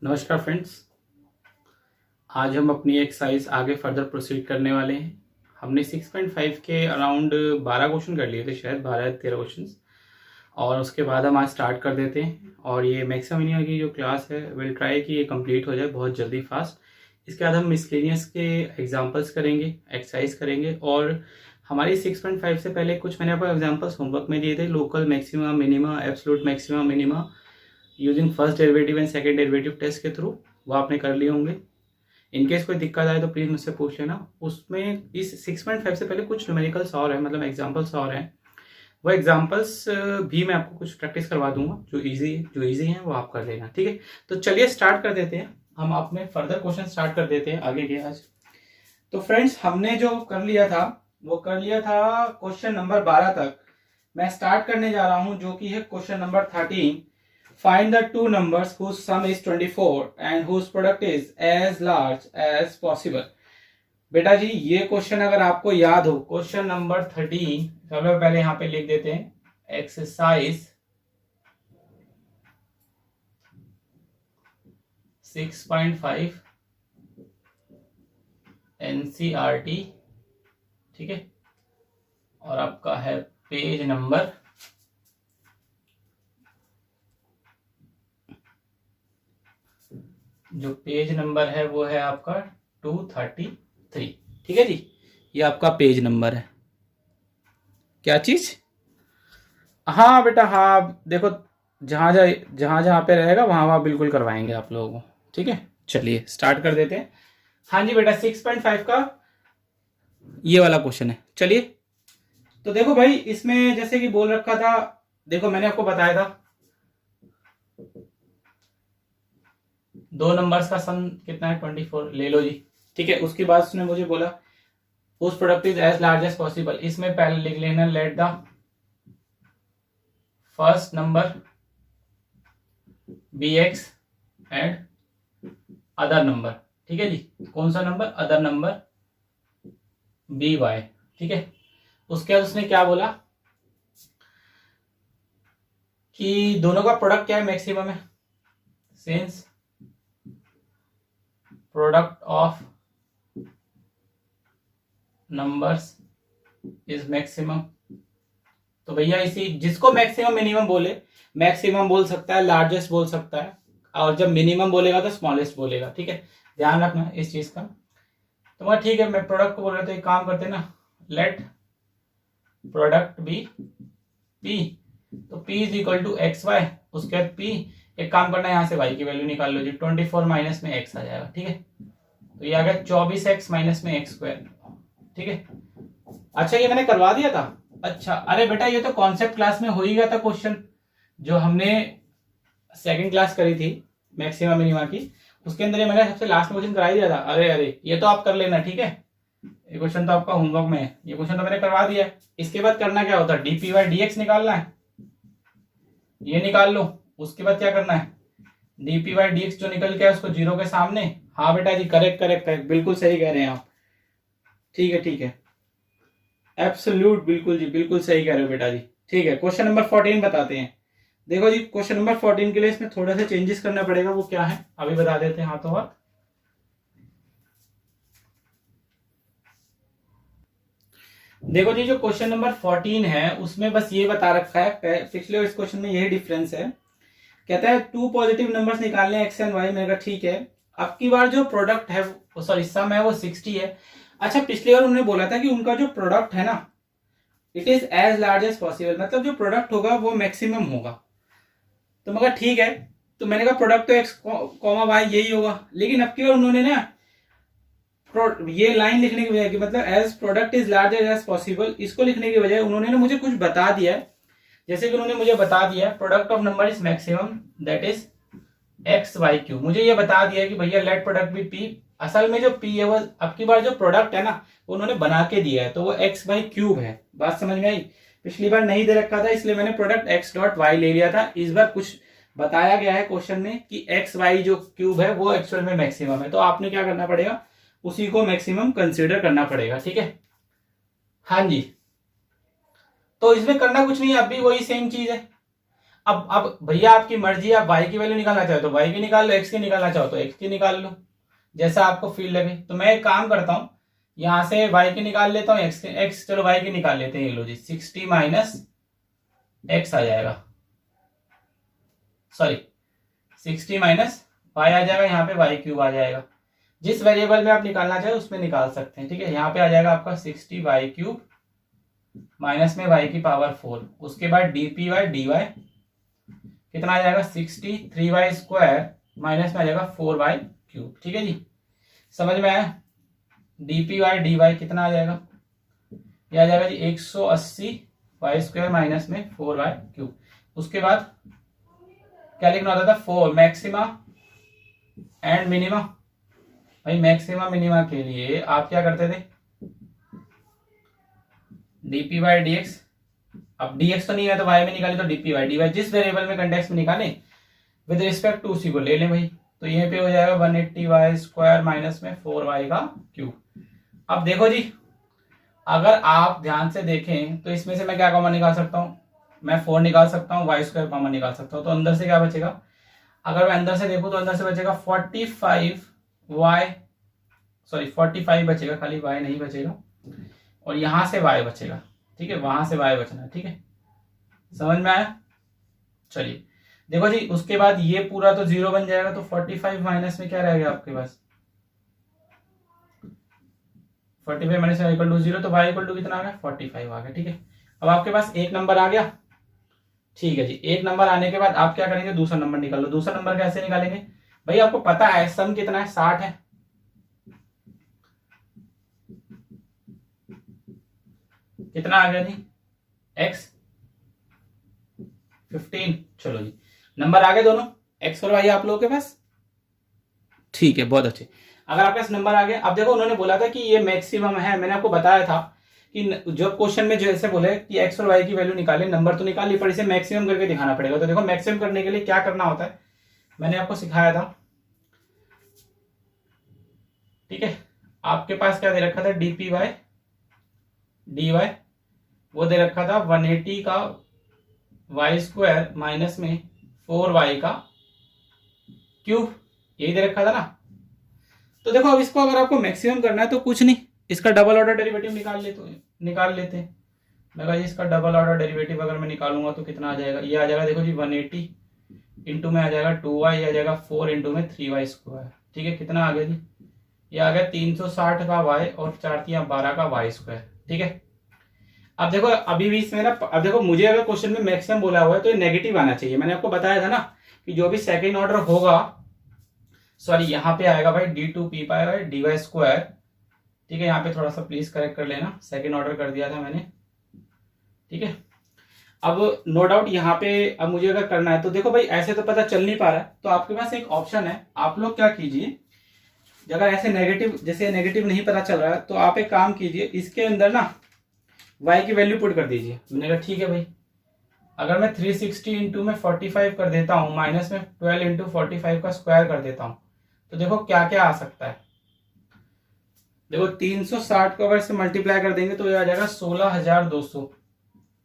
नमस्कार फ्रेंड्स। आज हम अपनी एक्सरसाइज आगे फर्दर प्रोसीड करने वाले हैं। हमने 6.5 के अराउंड 12 क्वेश्चन कर लिए थे, शायद 12-13 क्वेश्चंस, और उसके बाद हम आज स्टार्ट कर देते हैं। और ये मैक्सिमम इंडिया की जो क्लास है विल ट्राई कि ये कंप्लीट हो जाए बहुत जल्दी फास्ट। इसके बाद हम मिसलेनियस के एग्जांपल्स करेंगे, एक्सरसाइज करेंगे। और हमारी 6.5 से पहले कुछ मैंने आपको एग्जांपल्स होमवर्क में दिए थे, local maxima minima, absolute maxima minima using first derivative and second derivative test के थ्रू, वो आपने कर लिए होंगे। इनकेस कोई दिक्कत आए तो प्लीज़ मुझसे पूछ लेना। उसमें इस 6.5 से पहले कुछ न्यूमेरिकल्स और हैं, मतलब एग्जांपल्स और हैं। वो एग्जांपल्स भी मैं आपको कुछ प्रैक्टिस करवा दूंगा, जो इजी हैं वो आप कर लेना, ठीक है। तो चलिए स्टार्ट कर देते हैं, हम अपने फर्दर क्वेश्चन स्टार्ट कर देते हैं आगे के आज। तो फ्रेंड्स, हमने जो कर लिया था वो कर लिया था क्वेश्चन नंबर 12 तक। मैं स्टार्ट करने जा रहा हूं, जो कि है question number 13। Find the two numbers whose sum is 24 and whose product is as large as possible। बेटा जी, ये क्वेश्चन अगर आपको याद हो, क्वेश्चन नंबर 13, सबसे पहले यहां पे लिख देते हैं एक्सरसाइज 6.5 NCERT, ठीक है। और आपका है पेज नंबर 233, ठीक है जी। ये आपका पेज नंबर है। क्या चीज? हाँ बेटा, हाँ देखो, जहां जहां पे रहेगा वहां वहां बिल्कुल करवाएंगे आप लोगों को, ठीक है। चलिए स्टार्ट कर देते हैं। हाँ जी बेटा, 6.5 का ये वाला क्वेश्चन है। चलिए, तो देखो भाई, इसमें जैसे कि बोल रखा था, देखो मैंने आपको बताया था दो नंबर्स का सम कितना है, 24 ले लो जी, ठीक है। उसके बाद उसने मुझे बोला उस product is as large as possible. इसमें पहले लिख लेना let the first number be x and other number, ठीक है जी। कौन सा नंबर? अदर नंबर बी वाई, ठीक है। उसके बाद उसने क्या बोला कि दोनों का प्रोडक्ट क्या है, मैक्सिमम है, since product of numbers is maximum. तो भैया इसी, जिसको मैक्सिमम मिनिमम बोले, मैक्सिमम बोल सकता है, लार्जेस्ट बोल सकता है, और जब मिनिमम बोलेगा तो स्मॉलेस्ट बोलेगा, ठीक है। ध्यान रखना इस चीज का। तो मैं ठीक है, मैं प्रोडक्ट को बोल रहा था, एक काम करते ना, लेट प्रोडक्ट बी पी। तो p is equal to x y, उसके बाद p, एक काम करना है यहाँ से y की वैल्यू निकाल लो जी, 24 माइनस में x आ जाएगा, ठीक है। तो ये आ गया 24x माइनस में x स्क्वायर, ठीक है। अच्छा, ये मैंने करवा दिया था। अच्छा, अरे बेटा, ये तो कॉन्सेप्ट क्लास में हो ही गया था क्वेश्चन, जो हमने सेकंड क्लास करी थी मैक्सिमम मिनिमा की, उसके अंदर ये मैंने सबसे लास्ट में क्वेश्चन करा ही दिया था। अरे ये तो आप कर लेना, ठीक है। ये क्वेश्चन तो आपका होमवर्क में है, ये क्वेश्चन तो मैंने करवा दिया है। इसके बाद करना क्या होता है, dpy dx निकालना है, ये निकाल लो। उसके बाद क्या करना है, dpy dx जो निकल के है उसको जीरो के सामने। हाँ बेटा जी, करेक्ट करेक्ट करेक्ट, बिल्कुल सही कह रहे हैं आप, ठीक है ठीक है, एब्सोल्यूट, बिल्कुल जी, बिल्कुल सही कह रहे हो बेटा जी, ठीक है। क्वेश्चन नंबर 14 बताते हैं। देखो जी, क्वेश्चन नंबर 14 के लिए इसमें थोड़ा सा चेंजेस करना पड़ेगा, वो क्या है अभी बता देते हैं हाथों हाथ। देखो जी, जो क्वेश्चन नंबर 14 है उसमें बस ये बता रखा है, पिछले इस क्वेश्चन में यही डिफरेंस है। कहता है टू पॉजिटिव नंबर्स निकालने एक्स एंड वाई। मैंने कहा ठीक है। अब की बार जो प्रोडक्ट है, सॉरी सम है, वो 60 है। अच्छा, पिछली बार उन्होंने बोला था कि उनका जो प्रोडक्ट है ना, it is as large as possible, मतलब जो प्रोडक्ट होगा वो मैक्सिमम होगा। तो मैं कहा ठीक है। तो मैंने कहा प्रोडक्ट तो एक्स कॉमा वाई यही होगा, लेकिन अब की बार उन्होंने ना ये लाइन लिखने की बजाय, मतलब as product is large as possible, इसको लिखने की बजाय उन्होंने ना मुझे कुछ बता दिया है। जैसे कि उन्होंने मुझे बता दिया product of number is maximum, that is x y q. मुझे ये बता दिया कि भैया लेट प्रोडक्ट भी पी। असल में जो पी है वो अब की बार जो प्रोडक्ट है ना, वो उन्होंने बना के दिया है, तो वो एक्स बाई क्यूब है। बात समझ में आई? पिछली बार नहीं दे रखा था, इसलिए मैंने प्रोडक्ट एक्स डॉट वाई ले लिया था। इस बार कुछ बताया गया है क्वेश्चन में कि एक्स वाई जो क्यूब है वो एक्चुअल में मैक्सिमम है, तो आपने क्या करना पड़ेगा, उसी को मैक्सिमम कंसीडर करना पड़ेगा, ठीक है। हाँ जी, तो इसमें करना कुछ नहीं है, अब भी वही सेम चीज है। अब भैया आपकी मर्जी है, आप y की वैल्यू निकालना चाहो तो y की निकाल लो, x की निकालना चाहो तो x की निकाल लो, जैसा आपको फील लगे। तो मैं एक काम करता हूं, यहां से y की निकाल लेता हूं, x चलो y की निकाल लेते हैं। लो जी 60 माइनस x आ जाएगा, सॉरी 60 माइनस y आ जाएगा, यहाँ पे y क्यूब आ जाएगा। जिस वेरिएबल में आप निकालना चाहे उसमें निकाल सकते हैं, ठीक है। यहाँ पे आ जाएगा आपका 60 y क्यूब माइनस में y की पावर 4, उसके बाद dpy dy कितना आ जाएगा 60 3y स्क्वायर माइनस में आ जाएगा 4y क्यूब, ठीक है जी, समझ में आया। dpy dy कितना आ जाएगा, यह आ जाएगा जी 180 y स्क्वायर माइनस में 4y क्यूब। उसके बाद क्या लिखना होता था, 4 मैक्सिमा एंड मिनिमा। भाई मैक्सिमा मिनिमा के लिए आप क्या करते थे, dp बाई dx, अब dx तो नहीं है तो y में निकाले तो dp बाई dy, जिस वेरिएबल में कंटेक्स्ट में निकाले विद रिस्पेक्ट टू उसी को ले लें भाई। तो यहीं पे हो जाएगा 180 y स्क्वायर माइनस में 4y का क्यूब। अब देखो जी, अगर आप ध्यान से देखें तो इसमें से मैं क्या कॉमन निकाल सकता हूं, मैं 4 निकाल सकता हूं, y स्क्वायर कॉमन निकाल सकता हूं। तो अंदर से क्या बचेगा, अगर मैं अंदर से देखूं तो अंदर से बचेगा 45 बचेगा, खाली y नहीं बचेगा, और यहां से y बचेगा, ठीक है, वहां से y बचना है, ठीक है, समझ में आया। चलिए देखो जी, उसके बाद ये पूरा तो 0 बन जाएगा, तो 45 माइनस में क्या रहेगा आपके पास, 45 माइनस इक्वल टू 0, तो y इक्वल टू कितना आ गया 45 आ गया, ठीक है। अब आपके पास एक नंबर आ गया, ठीक है जी। एक नंबर आने के बाद आप क्या करेंगे, दूसरा नंबर निकाल लो। दूसरा नंबर कैसे निकालेंगे भाई, आपको पता है सम कितना है, 60 है, कितना आ गया जी x 15। चलो जी नंबर आ गए दोनों x और y आप लोगों के पास, ठीक है, बहुत अच्छे। अगर आपके पास नंबर आ गया, अब देखो उन्होंने बोला था कि ये मैक्सिमम है, मैंने आपको बताया था कि जो क्वेश्चन में जैसे बोले कि x और y की वैल्यू निकाले, नंबर तो निकाल ली पर इसे मैक्सिमम करके दिखाना पड़ेगा। तो देखो मैक्सिमम करने के लिए क्या करना होता है, मैंने आपको सिखाया था, ठीक है। आपके पास क्या दे रखा था, dpy dy, वो दे रखा था 180 का y स्क्वायर माइनस में 4y का क्यूब, यही दे रखा था ना। तो देखो अब इसको अगर आपको मैक्सिमम करना है तो कुछ नहीं, इसका डबल ऑर्डर डेरिवेटिव निकाल लेते हैं। मैं कहा इसका डबल ऑर्डर डेरिवेटिव अगर मैं निकालूंगा तो कितना आ जाएगा, ये आ जाएगा देखो जी 180 इंटू में आ जाएगा 2y, आ जाएगा 4 इंटू में 3y स्क्वायर, ठीक है, कितना आ गया जी, ये आ गया 360 का y और 4 3 12 का y स्क्वायर, ठीक है। अब देखो अभी भी इसमें ना, अब देखो मुझे अगर क्वेश्चन में मैक्सिमम बोला हुआ है तो ये नेगेटिव आना चाहिए। मैंने आपको बताया था ना कि जो भी सेकंड ऑर्डर होगा, सॉरी यहाँ पे आएगा भाई d2p बाई dy स्क्वायर, ठीक है, यहाँ पे थोड़ा सा प्लीज करेक्ट कर लेना, सेकंड ऑर्डर कर दिया था मैंने, ठीक है। अब नो डाउट यहाँ पे अब मुझे अगर करना है तो देखो भाई ऐसे तो पता चल नहीं पा रहा है, तो आपके पास एक ऑप्शन है, आप लोग क्या कीजिए, अगर ऐसे नेगेटिव, जैसे नेगेटिव नहीं पता चल रहा है तो आप एक काम कीजिए, इसके अंदर ना y की वैल्यू पुट कर दीजिए। मैंने कहा ठीक है भाई, अगर मैं 360 इंटू में 45 कर देता हूं माइनस में 12 इंटू 45 का स्क्वायर कर देता हूं, तो देखो क्या क्या आ सकता है। देखो 360 को अगर से मल्टीप्लाई कर देंगे तो ये आ जाएगा 16,200,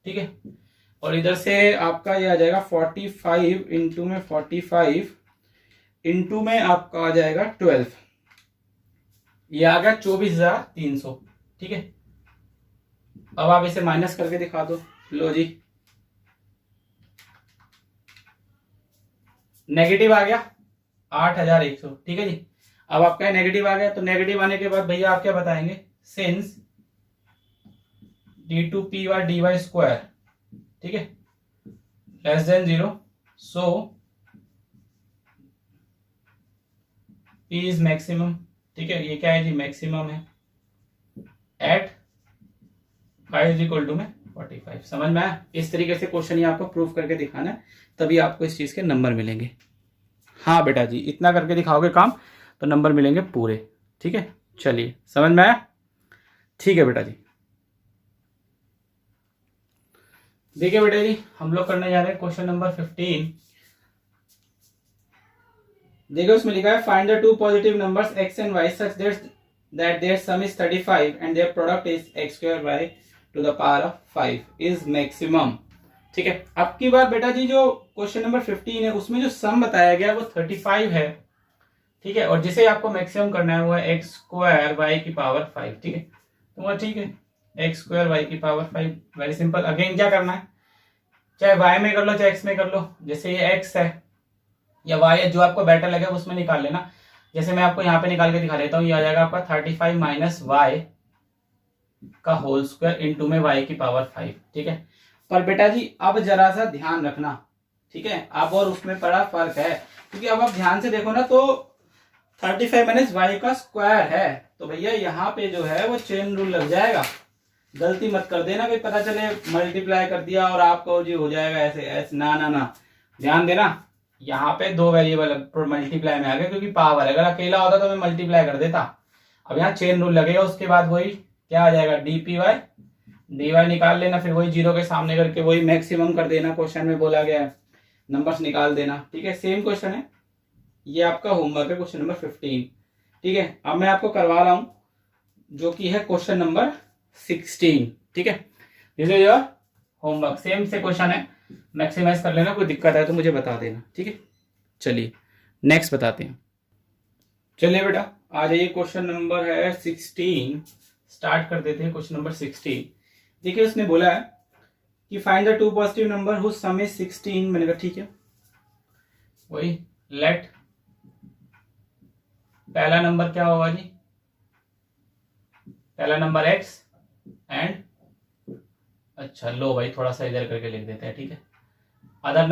ठीक है, और इधर से आपका ये आ जाएगा 45 इंटू में 45 इंटू में आपका आ जाएगा 12, ये आ गया 24,300, ठीक है। अब आप इसे माइनस करके दिखा दो, लो जी नेगेटिव आ गया 8,100, ठीक है जी। अब आपका नेगेटिव आ गया, तो नेगेटिव आने के बाद भैया आप क्या बताएंगे, since d2p by dy square, ठीक है, less than 0, so p is maximum, ठीक है, ये क्या है जी मैक्सिमम है at y is equal to में 45। समझ में आया, इस तरीके से क्वेश्चन ही आपको प्रूफ करके दिखाना है, तभी आपको इस चीज के नंबर मिलेंगे। हाँ बेटा जी, इतना करके दिखाओगे काम तो नंबर मिलेंगे पूरे, ठीक है। चलिए समझ में आया, ठीक है बेटा जी। देखिए बेटा जी, हम लोग करने जा रहे हैं क्वेश्चन नंबर 15। देखिए उसमें लिखा है find the two positive numbers x and y such that their sum is 35 and their product is x square y to the power of 5 is maximum. ठीक है। अब की बार बेटा जी जो क्वेश्चन नंबर 15 है उसमें जो सम बताया गया है वो 35 है, ठीक है, और जिसे आपको मैक्सिमम करना है वो है एक्स स्क्वायर वाई की पावर 5, ठीक है। तो वो ठीक है, एक्स स्क्वायर वाई की पावर 5, वेरी सिंपल। अगेन क्या करना है, चाहे वाई में कर लो चाहे एक्स में कर लो, जैसे ये एक्स है या वाई है, जो आपको बेटर लगे उसमें निकाल लेना। जैसे मैं आपको यहाँ पे निकाल के दिखा देता हूँ, ये आ जाएगा आपका 35 माइनस वाई का होल स्क्वायर इंटू में वाई की पावर 5, ठीक है। पर बेटा जी अब जरा सा ध्यान रखना, ठीक है, अब और उसमें बड़ा फर्क है, क्योंकि अब आप ध्यान से देखो ना तो 35 माइनस वाई का स्क्वायर है, तो भैया यहाँ पे जो है वो चेन रूल लग जाएगा। गलती मत कर देना भाई, पता चले मल्टीप्लाई कर दिया और आपको जी हो जाएगा ऐसे ऐसे, ना ना ना, ध्यान देना। यहाँ पे दो वेरिएबल मल्टीप्लाई में आ गए, क्योंकि पावर, अगर अकेला होता तो मैं मल्टीप्लाई कर देता। अब यहाँ चेन रूल लगेगा, उसके बाद वही क्या आ जाएगा, डीपीवाई डीवाई निकाल लेना, फिर वही जीरो के सामने करके वही मैक्सिमम कर देना, क्वेश्चन में बोला गया है नंबर्स निकाल देना, ठीक है। सेम क्वेश्चन है, ये आपका होमवर्क है क्वेश्चन नंबर 15, ठीक है। अब मैं आपको करवा रहा हूं जो कि है क्वेश्चन नंबर 16, ठीक है। This is your homework, same से क्वेश्चन है, मैक्सिमाइज कर लेना, कोई दिक्कत है तो मुझे बता देना, ठीक है। चलिए नेक्स्ट बताते हैं। चलिए बेटा आ जाइए, क्वेश्चन नंबर है 16, स्टार्ट कर देते हैं क्वेश्चन नंबर 16। देखिए उसने बोला है कि find the two positive number whose sum is 16। मैंने कहा ठीक है, वही लेट पहला नंबर क्या होगा जी, पहला नंबर x एंड, अच्छा लो भाई थोड़ा सा इधर करके लिख देते हैं, ठीक है। अदर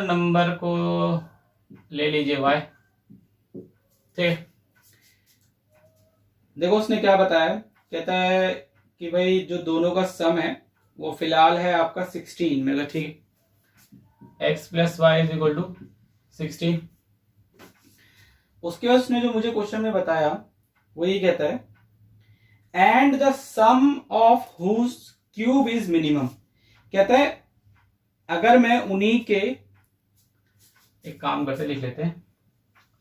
नंबर को ले लीजिए y, ठीक। देखो उसने क्या बताया, कहता है कि भाई जो दोनों का सम है वो फिलहाल है आपका 16। मैं कहा ठीक है, x plus y is equal to 16। उसके बाद उसने जो मुझे क्वेश्चन में बताया वो ये कहता है and the sum of whose cube is minimum. कहता है अगर मैं उन्हीं के, एक काम करते लिख लेते हैं,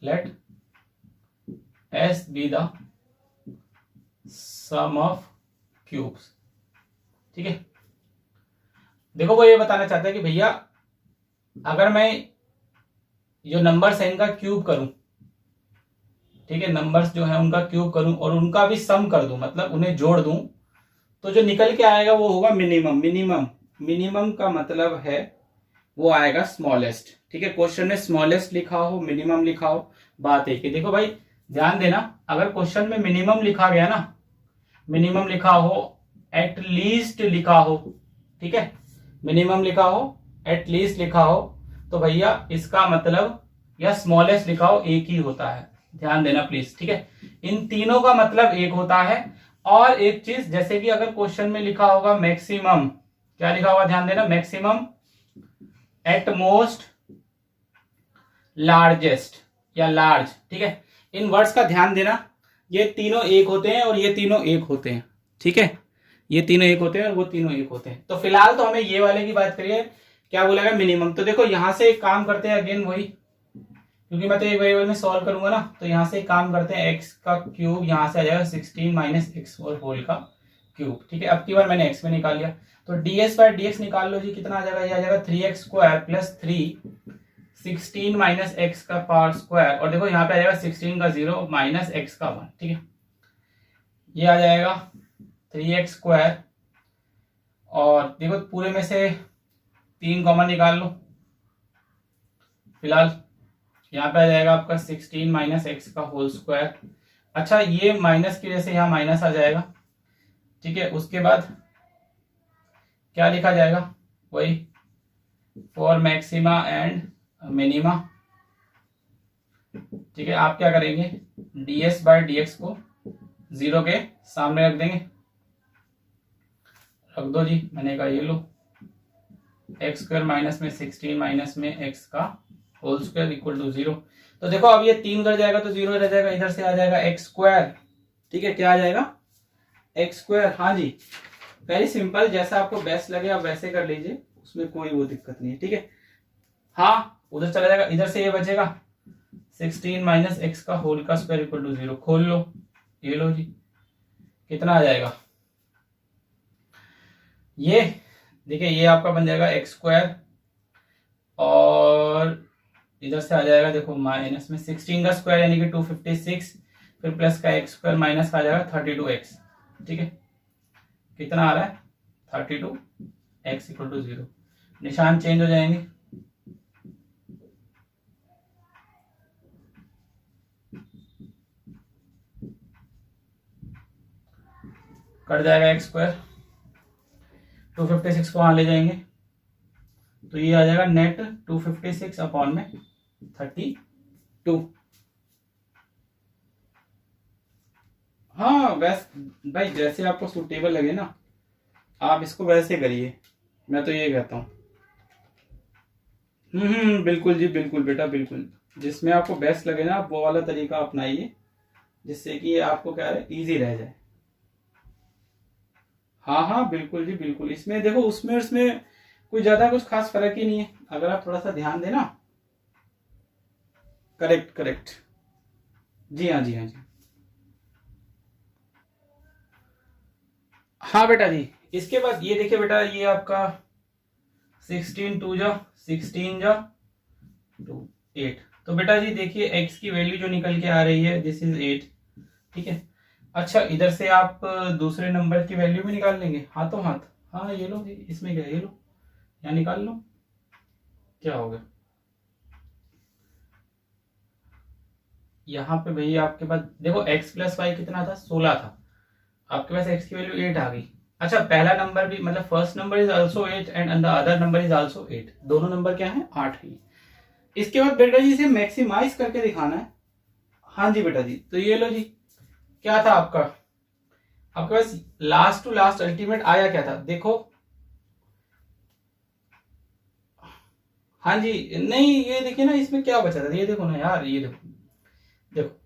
let s be the sum of cubes, ठीक है। देखो वो ये बताना चाहता है कि भैया अगर मैं जो नंबर्स है इनका क्यूब करूं, ठीक है, नंबर्स जो है उनका क्यूब करूं और उनका भी सम कर दूं, मतलब उन्हें जोड़ दूं, तो जो निकल के आएगा वो होगा मिनिमम। मिनिमम का मतलब है वो आएगा स्मॉलेस्ट, ठीक है। क्वेश्चन में स्मॉलेस्ट लिखा हो मिनिमम लिखा हो, बात है कि देखो भाई ध्यान देना, अगर क्वेश्चन में मिनिमम लिखा गया ना, मिनिमम लिखा हो, एट लीस्ट लिखा हो, ठीक है, मिनिमम लिखा हो, एट लीस्ट लिखा हो, तो भैया इसका मतलब, या स्मॉलेस्ट लिखा हो, एक ही होता है, ध्यान देना प्लीज, ठीक है। इन तीनों का मतलब एक होता है। और एक चीज, जैसे कि अगर क्वेश्चन में लिखा होगा मैक्सिमम, क्या लिखा होगा ध्यान देना, मैक्सिमम एट मोस्ट लार्जेस्ट या लार्ज, ठीक है। इन वर्ड्स का ध्यान देना, ये तीनों एक होते हैं और ये तीनों एक होते हैं, ठीक है, ये तीनों एक होते हैं और वो तीनों एक होते हैं। तो फिलहाल तो हमें ये वाले की बात करिए, क्या बोला गया, मिनिमम। तो देखो यहां से एक काम करते हैं, अगेन वही, क्योंकि मैं तो एक वेरिएबल में सॉल्व करूंगा ना, तो यहां से एक काम करते हैं, x का क्यूब यहां से आ जाएगा 16 माइनस एक्स और होल का क्यूब, ठीक है। अब की बार मैंने x में निकाल लिया, तो ds बाय dx निकाल लो जी, कितना आ जाएगा, ये आ जाएगा 3x square plus 3 16 minus x का पावर स्क्वायर, और देखो यहाँ पे आ जाएगा 16 का 0 माइनस एक्स का 1, ठीक है। ये आ जाएगा 3x स्क्वायर, और देखो पूरे में से 3 कॉमन निकाल लो, फिलहाल यहाँ पे आ जाएगा आपका 16 माइनस एक्स का होल स्क्वायर। अच्छा ये माइनस की वजह से यहाँ माइनस आ जाएगा, ठीक है। उसके बाद क्या लिखा जाएगा, वही फॉर मैक्सिमा एंड मिनिमा, ठीक है। आप क्या करेंगे, ds बाय dx को 0 के सामने रख देंगे, रख दो जी, मैंने कहा ये लो, एक्स स्क्वायर माइनस में 16 माइनस में एक्स का होल स्क्वायर इक्वल टू 0। तो देखो अब ये 3 कर जाएगा तो 0 रह जाएगा, इधर से आ जाएगा एक्स स्क्वायर, ठीक है, क्या आ जाएगा, एक्स स्क्वायर। हाँ जी, वेरी सिंपल, जैसा आपको बेस्ट लगे आप वैसे कर लीजिए, उसमें कोई वो दिक्कत नहीं है, ठीक है। हाँ उधर चला जाएगा, इधर से ये बचेगा 16 माइनस एक्स का होल का स्क्वायर इक्वल टू 0, खोल लो, ये लो जी, कितना आ जाएगा, ये देखिए ये आपका बन जाएगा एक्स स्क्वायर, और इधर से आ जाएगा देखो माइनस में 16 का स्क्वायर यानी कि 256, फिर प्लस का एक्स स्क्वायर माइनस का आ जाएगा 32x। ठीक है, कितना आ रहा है 32, x इक्वल टू 0, निशान चेंज हो जाएंगे। कट जाएगा एक्स स्क्वायर, 256 को वहां ले जाएंगे तो ये आ जाएगा नेट 256 अपॉन में 32। हाँ वैसे भाई जैसे आपको सूटेबल लगे ना आप इसको वैसे करिए, मैं तो ये कहता हूँ। बिल्कुल जी बिल्कुल बेटा बिल्कुल, जिसमें आपको बेस्ट लगे ना आप वो वाला तरीका अपनाइए, जिससे कि आपको क्या है इजी रह जाए। हाँ हाँ बिल्कुल जी बिल्कुल, इसमें देखो उसमें उसमें कोई ज्यादा कुछ खास फर्क ही नहीं है अगर आप थोड़ा सा ध्यान देना। करेक्ट करेक्ट, जी हाँ जी हाँ जी हाँ बेटा जी। इसके बाद ये देखिए बेटा, ये आपका 16 2 जा 16 जा 2 8, तो बेटा जी देखिए x की वैल्यू जो निकल के आ रही है दिस इज 8। ठीक है, अच्छा इधर से आप दूसरे नंबर की वैल्यू भी निकाल लेंगे हाथों हाथ। हाँ ये लो जी, इसमें क्या है, ये लो यहाँ निकाल लो, क्या होगा यहाँ पे भैया आपके पास देखो x प्लस वाई कितना था 16 था, आपके पास x की वैल्यू 8 आ गई। अच्छा पहला नंबर भी मतलब first number is also 8 and the other number is also 8, दोनों नंबर क्या है 8 ही। इसके बाद बेटा जी इसे मैक्सिमाइज करके दिखाना है। हाँ जी बेटा जी, तो ये लो जी, क्या था आपका, आपके पास लास्ट टू लास्ट अल्टीमेट आया क्या था देखो। हाँ जी, नहीं ये देखिए ना इसमें क्या बचा था, ये देखो ना यार, ये देखो देखो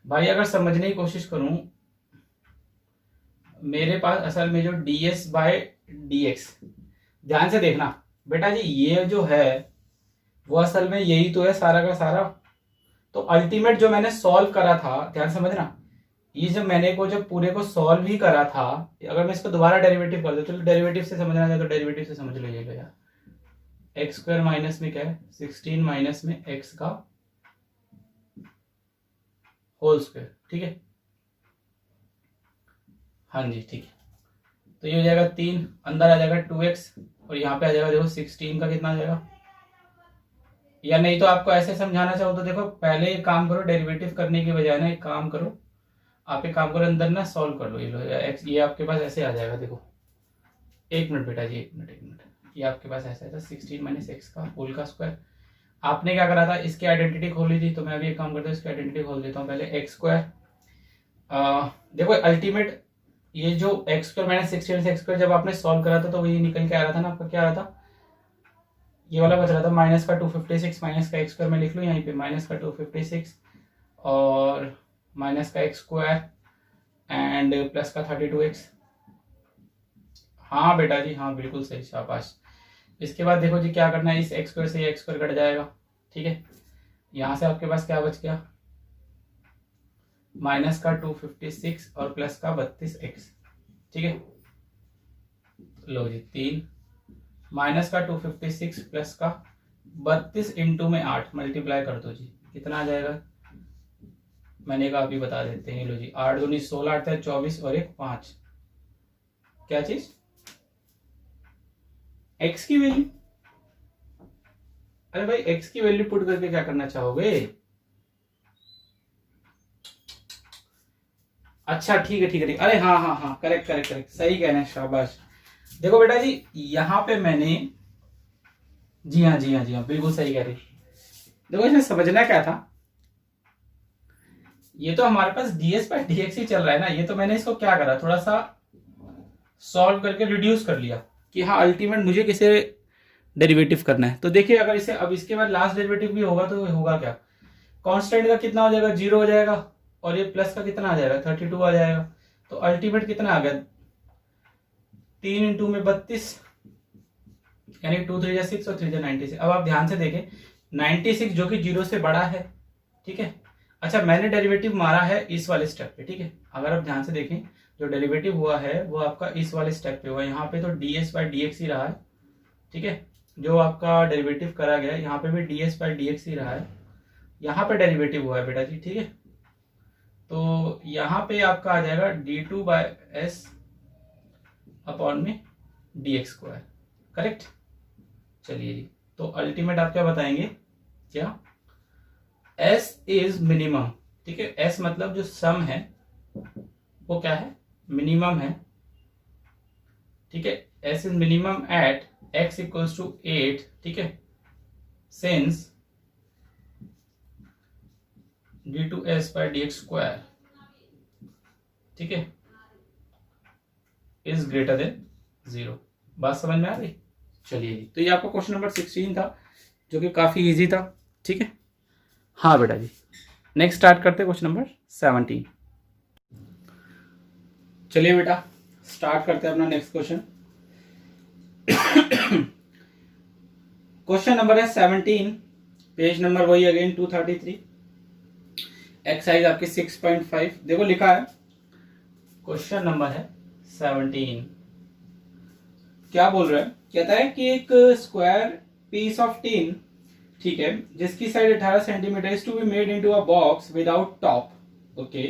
भाई, अगर समझने की कोशिश करूं मेरे पास असल में जो ds बाय dx, ध्यान से देखना बेटा जी, ये जो है वो असल में यही तो है सारा का सारा। तो अल्टीमेट जो मैंने सॉल्व करा था, ध्यान समझना, ये जब मैंने को जब पूरे को सॉल्व ही करा था, अगर मैं इसको दोबारा डेरिवेटिव कर दूं, चलो डेरिवेटिव से समझना है तो डेरिवेटिव से समझ लीजिएगा यार। एक्स स्क्वायर माइनस में क्या है 16 माइनस में एक्स का होल स्क्वायर। ठीक है, हाँ जी ठीक है, तो ये हो जाएगा 3, अंदर आ जाएगा 2x, और यहाँ पे आ जाएगा देखो 16 का कितना आ जाएगा, या नहीं तो आपको ऐसे समझाना चाहो तो देखो पहले एक काम करो, डेरिवेटिव करने की बजाय ना एक काम करो, आप एक काम करो अंदर ना सॉल्व कर लो, ये लो एक्स, ये आपके पास ऐसे आ जाएगा देखो। एक मिनट बेटा जी, एक मिनट, ये आपके पास ऐसा है 16 माइनस एक्स का होल का स्क्वायर। आपने क्या करा था, इसकी आइडेंटिटी खोली थी, तो मैं अभी एक काम करता हूँ इसकी आइडेंटिटी खोल देता हूँ पहले। एक्स स्क्वायर देखो अल्टीमेट ये जो x square minus 16 x square जब आपने सॉल्व करा था तो वही निकल के आ रहा था ना आपका, क्या आ रहा था ये वाला बच रहा था माइनस का 256 माइनस का एक्स स्क्वायर, मैं लिख लूँ यहीं पे माइनस का 256 और माइनस का एक्स स्क्वायर एंड प्लस का 32x। हाँ बेटा जी हाँ बिल्कुल सही, शाबाश। इसके बाद देखो जी क्या करना है, इस एक्स स्क्वायर से ये एक्स स्क्वायर कट जाएगा। ठीक है, यहाँ से आपके पास क्या बच गया, माइनस का 256 और प्लस का 32x। ठीक है, लो जी 3 माइनस का 256 प्लस का 32 इंटू में 8 मल्टीप्लाई कर दो जी, कितना आ जाएगा, मैंने कहा अभी बता देते हैं। लो जी 8 दूनी 16, 8 है 24 और 1 5, क्या चीज x की वैल्यू, अरे भाई x की वैल्यू पुट करके क्या करना चाहोगे। अच्छा ठीक है ठीक है ठीक, अरे हाँ हाँ हाँ करेक्ट करेक्ट करेक्ट, सही कह रहे हैं, शाबाश। देखो बेटा जी यहाँ पे मैंने, जी हाँ जी हाँ जी हाँ बिल्कुल सही कह रही। देखो इसमें समझना क्या था, ये तो हमारे पास ds बाय dx ही चल रहा है ना, ये तो मैंने इसको क्या करा थोड़ा सा सॉल्व करके रिड्यूस कर लिया कि हाँ अल्टीमेट मुझे किसे डेरिवेटिव करना है। तो देखिए अगर इसे अब इसके बाद लास्ट डेरिवेटिव भी होगा तो होगा क्या, कांस्टेंट का कितना हो जाएगा 0 हो जाएगा, और ये प्लस का कितना आ जाएगा 32 आ जाएगा, तो अल्टीमेट कितना आ गया 3 इंटू में 32 यानी 2 3 6 और 3 96। अब आप ध्यान से देखें 96 जो कि 0 से बड़ा है। ठीक है, अच्छा मैंने डेरिवेटिव मारा है इस वाले स्टेप पे। ठीक है, अगर आप ध्यान से देखें जो डेरिवेटिव हुआ है वो आपका इस वाले स्टेप पे हुआ है, यहाँ पे तो ds बाई डी एक्स ही रहा है, ठीक है। जो आपका डेरिवेटिव करा गया है यहाँ पे भी ds बाई डी एक्स ही रहा है, यहाँ पे डेरिवेटिव हुआ है बेटा जी, ठीक है। तो यहाँ पे आपका आ जाएगा d2 बाई एस अपॉन में dx स्क्वायर, करेक्ट। चलिए जी, तो अल्टीमेट आप क्या बताएंगे, क्या s इज मिनिमम, ठीक है। s मतलब जो सम है वो क्या है, मिनिमम है, ठीक है। s is minimum at x equals to 8, ठीक है, since d2s by d x square, ठीक है, इज ग्रेटर देन 0। बात समझ में आ गई। चलिए जी, तो ये आपका क्वेश्चन नंबर 16 था जो कि काफी इजी था, ठीक है। हाँ बेटा जी, नेक्स्ट स्टार्ट करते हैं क्वेश्चन नंबर 17। चलिए बेटा स्टार्ट करते हैं अपना नेक्स्ट क्वेश्चन। क्वेश्चन नंबर है 17, पेज नंबर वही अगेन 233, एक्सरसाइज आपकी 6.5। देखो लिखा है, क्वेश्चन नंबर है 17, क्या बोल रहा है, कहता है कि एक स्क्वायर पीस ऑफ टिन, ठीक है, जिसकी side 18 centimetre is to be made into a box without top, okay.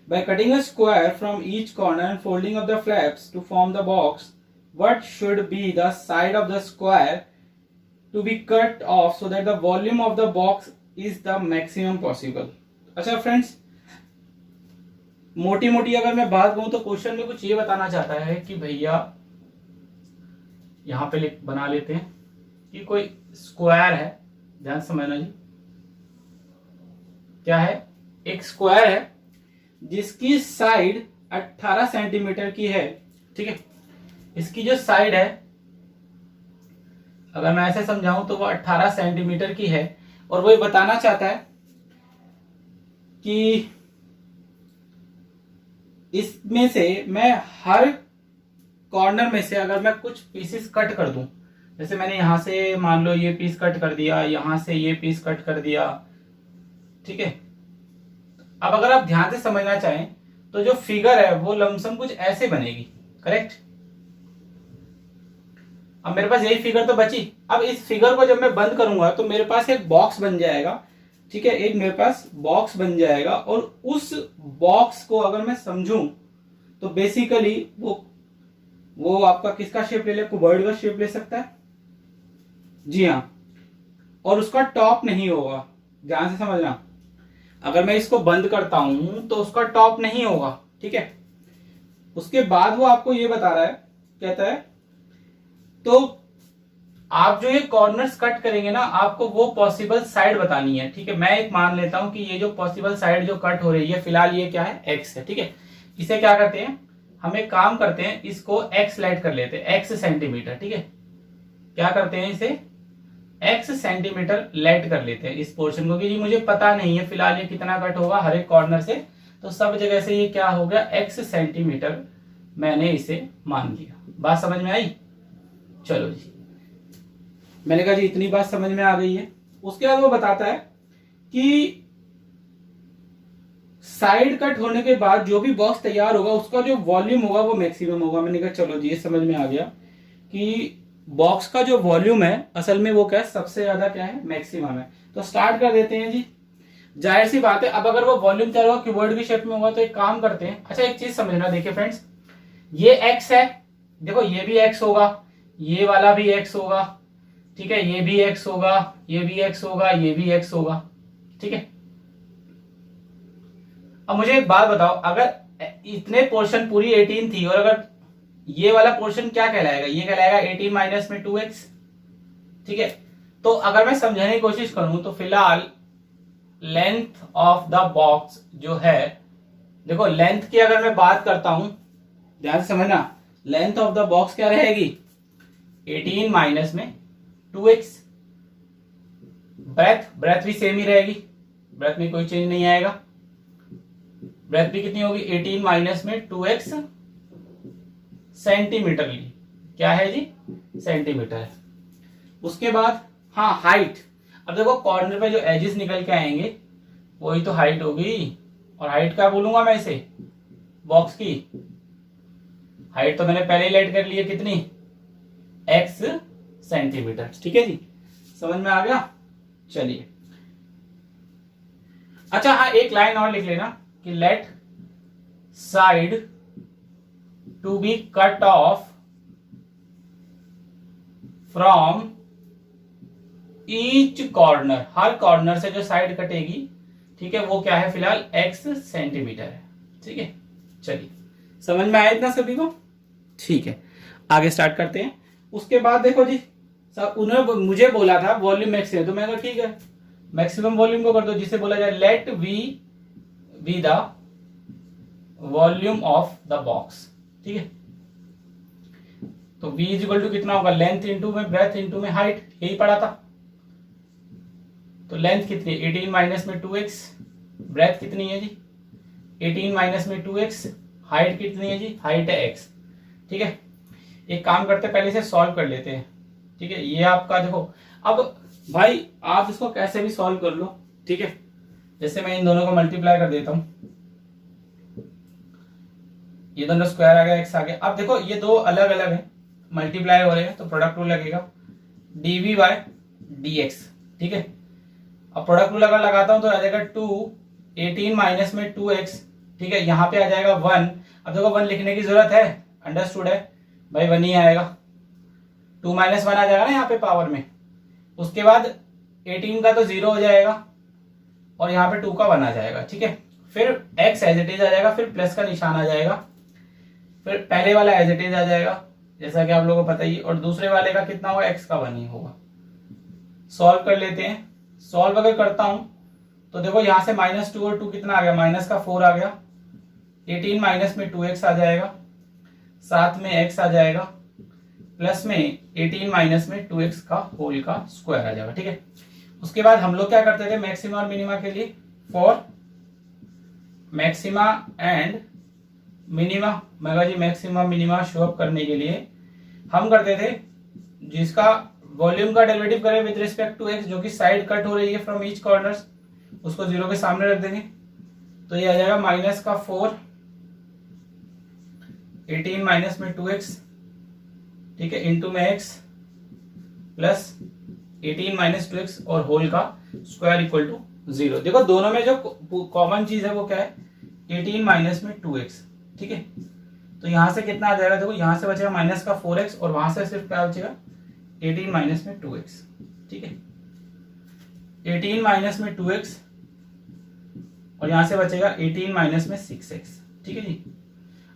By cutting a square from each corner and folding of the flaps to form the box, what should be the side of the square to be cut off so that the volume of the box is the maximum possible. अच्छा friends, मोटी मोटी अगर मैं बात कहूं तो question में कुछ ये बताना चाहता है कि भैया यहां पे बना लेते हैं कि कोई स्क्वायर है, ध्यान समझना जी, क्या है, एक स्क्वायर है जिसकी साइड 18 सेंटीमीटर की है, ठीक है। इसकी जो साइड है, अगर मैं ऐसे समझाऊं तो वो 18 सेंटीमीटर की है, और वो ये बताना चाहता है कि इसमें से मैं हर कॉर्नर में से अगर मैं कुछ पीसेस कट कर दूं, जैसे मैंने यहां से मान लो ये पीस कट कर दिया, यहां से ये पीस कट कर दिया, ठीक है। अब अगर आप ध्यान से समझना चाहें तो जो फिगर है वो लमसम कुछ ऐसे बनेगी, करेक्ट। अब मेरे पास यही फिगर तो बची। अब इस फिगर को जब मैं बंद करूंगा तो मेरे पास एक बॉक्स बन जाएगा, ठीक है, एक मेरे पास बॉक्स बन जाएगा, और उस बॉक्स को अगर मैं समझूं तो बेसिकली वो आपका किसका शेप ले ले, कुबर्ड का शेप ले सकता है, जी हाँ, और उसका टॉप नहीं होगा, ध्यान से समझना। अगर मैं इसको बंद करता हूं तो उसका टॉप नहीं होगा, ठीक है। उसके बाद वो आपको ये बता रहा है, कहता है तो आप जो ये कॉर्नर्स कट करेंगे ना, आपको वो पॉसिबल साइड बतानी है, ठीक है। मैं एक मान लेता हूं कि ये जो पॉसिबल साइड जो कट हो रही है फिलहाल ये क्या है, एक्स है, ठीक है। इसे क्या करते हैं, हम एक काम करते हैं, इसको एक्स लाइट कर लेते हैं, एक्स सेंटीमीटर, ठीक है। क्या करते हैं, इसे एक्स सेंटीमीटर लाइट कर लेते हैं इस पोर्शन को, कि मुझे पता नहीं है फिलहाल ये कितना कट होगा हर एक कॉर्नर से, तो सब जगह से ये क्या हो गया, एक्स सेंटीमीटर मैंने इसे मान लिया। बात समझ में आई। चलो जी, मैंने कहा जी इतनी बात समझ में आ गई है। उसके बाद वो बताता है कि साइड कट होने के बाद जो भी बॉक्स तैयार होगा उसका जो वॉल्यूम होगा वो मैक्सिमम होगा। मैंने कहा चलो जी ये समझ में आ गया कि बॉक्स का जो वॉल्यूम है असल में वो क्या है, सबसे ज्यादा क्या है, मैक्सिमम है। तो स्टार्ट कर देते हैं जी। जाहिर सी बात है, अब अगर वो वॉल्यूम तैयार होगा क्यूबॉइड की शेप में होगा तो एक काम करते हैं। अच्छा एक चीज समझना, देखिए फ्रेंड्स, ये एक्स है, देखो ये भी एक्स होगा, ये वाला भी एक्स होगा, ठीक है, ये भी एक्स होगा, ये भी एक्स होगा, ये भी एक्स होगा, ठीक है। अब मुझे एक बात बताओ, अगर इतने पोर्शन पूरी 18 थी और अगर ये वाला पोर्शन क्या कहलाएगा, ये कहलाएगा 18 माइनस में 2x, ठीक है। तो अगर मैं समझाने की कोशिश करूं तो फिलहाल लेंथ ऑफ द बॉक्स जो है, देखो लेंथ की अगर मैं बात करता हूं, ध्यान से समझना, लेंथ ऑफ द बॉक्स क्या रहेगी, 18 माइनस में 2x। ब्रेथ भी सेम ही रहेगी, ब्रेथ में कोई चेंज नहीं आएगा। ब्रेथ भी कितनी होगी, 18 माइनस में 2x सेंटीमीटर ली, क्या है जी, सेंटीमीटर है। उसके बाद हाँ हाइट, अब देखो कॉर्नर पे जो एजेस निकल के आएंगे वही तो हाइट होगी, और हाइट क्या बोलूंगा मैं इसे, बॉक्स की हाइट तो मैंने पहले ही लेट कर ली है, कितनी, x सेंटीमीटर। ठीक है जी, समझ में आ गया। चलिए, अच्छा हाँ, एक लाइन और लिख लेना कि let side to be cut off from each corner, हर कॉर्नर से जो साइड कटेगी, ठीक है, वो क्या है फिलहाल x सेंटीमीटर है। ठीक है, चलिए समझ में आया इतना सभी को। ठीक है, आगे स्टार्ट करते हैं। उसके बाद देखो जी, सब उन्होंने मुझे बोला था वॉल्यूम मैक्सिमम, तो मैं कहा ठीक है मैक्सिमम वॉल्यूम को कर दो, जिसे बोला जाए let v be the volume of the box. ठीक है, तो v इज इक्वल टू कितना होगा, लेंथ इंटू में ब्रेथ इंटू में हाइट, यही पढ़ा था। तो लेंथ कितनी, 18 माइनस में 2x, ब्रेथ कितनी है जी 18 माइनस में 2x, हाइट कितनी है जी, हाइट है x। ठीक है, एक काम करते हैं, पहले से सॉल्व कर लेते हैं। ठीक है, ये आपका देखो, अब भाई आप इसको कैसे भी सॉल्व कर लो। ठीक है, जैसे मैं इन दोनों को मल्टीप्लाई कर देता हूं, ये दोनों स्क्वायर आ गया, x आ गया। अब देखो ये दो अलग अलग है, मल्टीप्लाई हो रहे हैं, तो प्रोडक्ट रूल लगेगा dv बाय dx। ठीक है, अब प्रोडक्ट रूल अगर लगाता हूं तो आ जाएगा 2, 18 माइनस में 2x। ठीक है, यहां पे आ जाएगा 1। अब देखो 1 लिखने की जरूरत है, अंडरस्टूड है भाई, 1 ही आएगा, 2 माइनस 1 आ जाएगा ना यहाँ पे पावर में। उसके बाद 18 का तो 0 हो जाएगा और यहाँ पे 2 का 1 आ जाएगा। ठीक है, फिर x एज इट इज आ जाएगा, फिर प्लस का निशान आ जाएगा, फिर पहले वाला एज इट इज आ जाएगा जैसा कि आप लोगों को पता ही, और दूसरे वाले का कितना होगा, x का 1 ही होगा। सॉल्व कर लेते हैं। सॉल्व अगर करता हूं तो देखो यहां से -2 और 2 कितना आ गया, माइनस का 4 आ गया, 18 माइनस में 2x आ जाएगा, साथ में x आ जाएगा, प्लस में 18 माइनस में 2x का होल का स्क्वायर आ जाएगा। ठीक है, उसके बाद हम लोग क्या करते थे मैक्सिमा और मिनिमा के लिए, फॉर मैक्सिमा एंड मिनिमा, मैं जी मैक्सिमा मिनिमा शो अप करने के लिए हम करते थे जिसका वॉल्यूम का डेरिवेटिव करें विद रिस्पेक्ट टू x, जो कि साइड कट हो रही है फ्रॉम ईच कॉर्नर्स, उसको 0 के सामने रख देंगे, तो ये आ जाएगा माइनस का 4, 18 माइनस में 2x, ठीक है, इंटू में x प्लस 18 माइनस 2x और होल का स्क्वायर इक्वल टू 0। देखो दोनों में जो कॉमन चीज है वो क्या है, 18 माइनस में 2x। ठीक है, तो यहां से कितना आ जाएगा, देखो यहां से बचेगा माइनस का 4x और वहां से सिर्फ क्या बचेगा 18 माइनस में 2x। ठीक है, 18 माइनस में 2x और यहां से बचेगा 18 माइनस में 6x। ठीक है जी,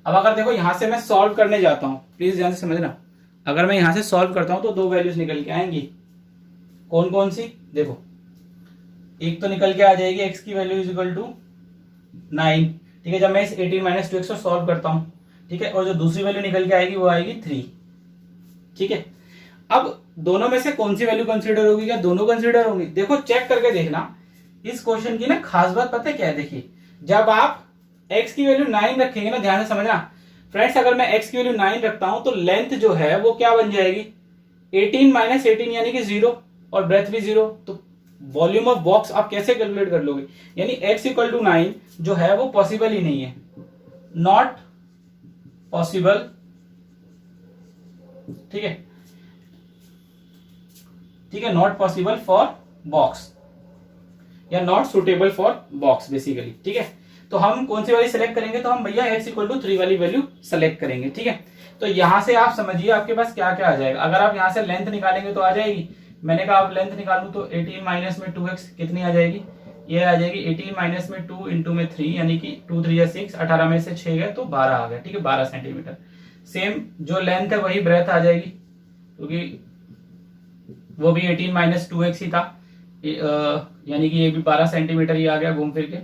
अब अगर देखो यहां से मैं सॉल्व करने जाता हूं, प्लीज ध्यान से समझना, अगर मैं यहां से सॉल्व करता हूं तो दो वैल्यूज निकल के आएंगी, कौन कौन सी, देखो एक तो निकल के आ जाएगी x की वैल्यू इज इक्वल टू 9। ठीक है, जब मैं इस 18 माइनस 2x को सॉल्व करता हूं, ठीक है, और जो दूसरी वैल्यू निकल के आएगी वो आएगी 3। ठीक है, अब दोनों में से कौन सी वैल्यू कंसीडर होगी, क्या दोनों कंसीडर होंगी, देखो चेक करके देखना। इस क्वेश्चन की ना खास बात पता है क्या है, देखिए जब आप x की वैल्यू 9 रखेंगे ना, ध्यान से समझना फ्रेंड्स, अगर मैं x की वैल्यू 9 रखता हूं तो लेंथ जो है वो क्या बन जाएगी, 18 माइनस 18 यानी कि 0 और ब्रेथ भी 0। तो वॉल्यूम ऑफ बॉक्स आप कैसे कैलकुलेट कर लोगे, यानी x इक्वल टू 9 जो है वो पॉसिबल ही नहीं है, नॉट पॉसिबल। ठीक है, ठीक है, नॉट पॉसिबल फॉर बॉक्स या not suitable for box basically. ठीक है, तो हम कौन सी वाली सेलेक्ट करेंगे, तो हम भैया x इक्वल टू 3 वाली वैल्यू सेलेक्ट करेंगे। ठीक है, तो यहां से आप समझिए आपके पास क्या क्या आ जाएगा। अगर आप यहां से लेंथ निकालेंगे तो आ जाएगी, मैंने कहा आप लेंथ निकालू तो 18 माइनस में 2x कितनी आ जाएगी, ये आ जाएगी 18 माइनस में 2 इंटू में 3 यानी कि 2 3 6, 18 में से 6 गए तो 12 आ गया। ठीक है, 12 सेंटीमीटर। सेम जो लेंथ है वही ब्रेथ आ जाएगी, क्योंकि वो भी 18 माइनस 2x ही था, यानी कि ये भी 12 सेंटीमीटर ही आ गया घूम फिर के।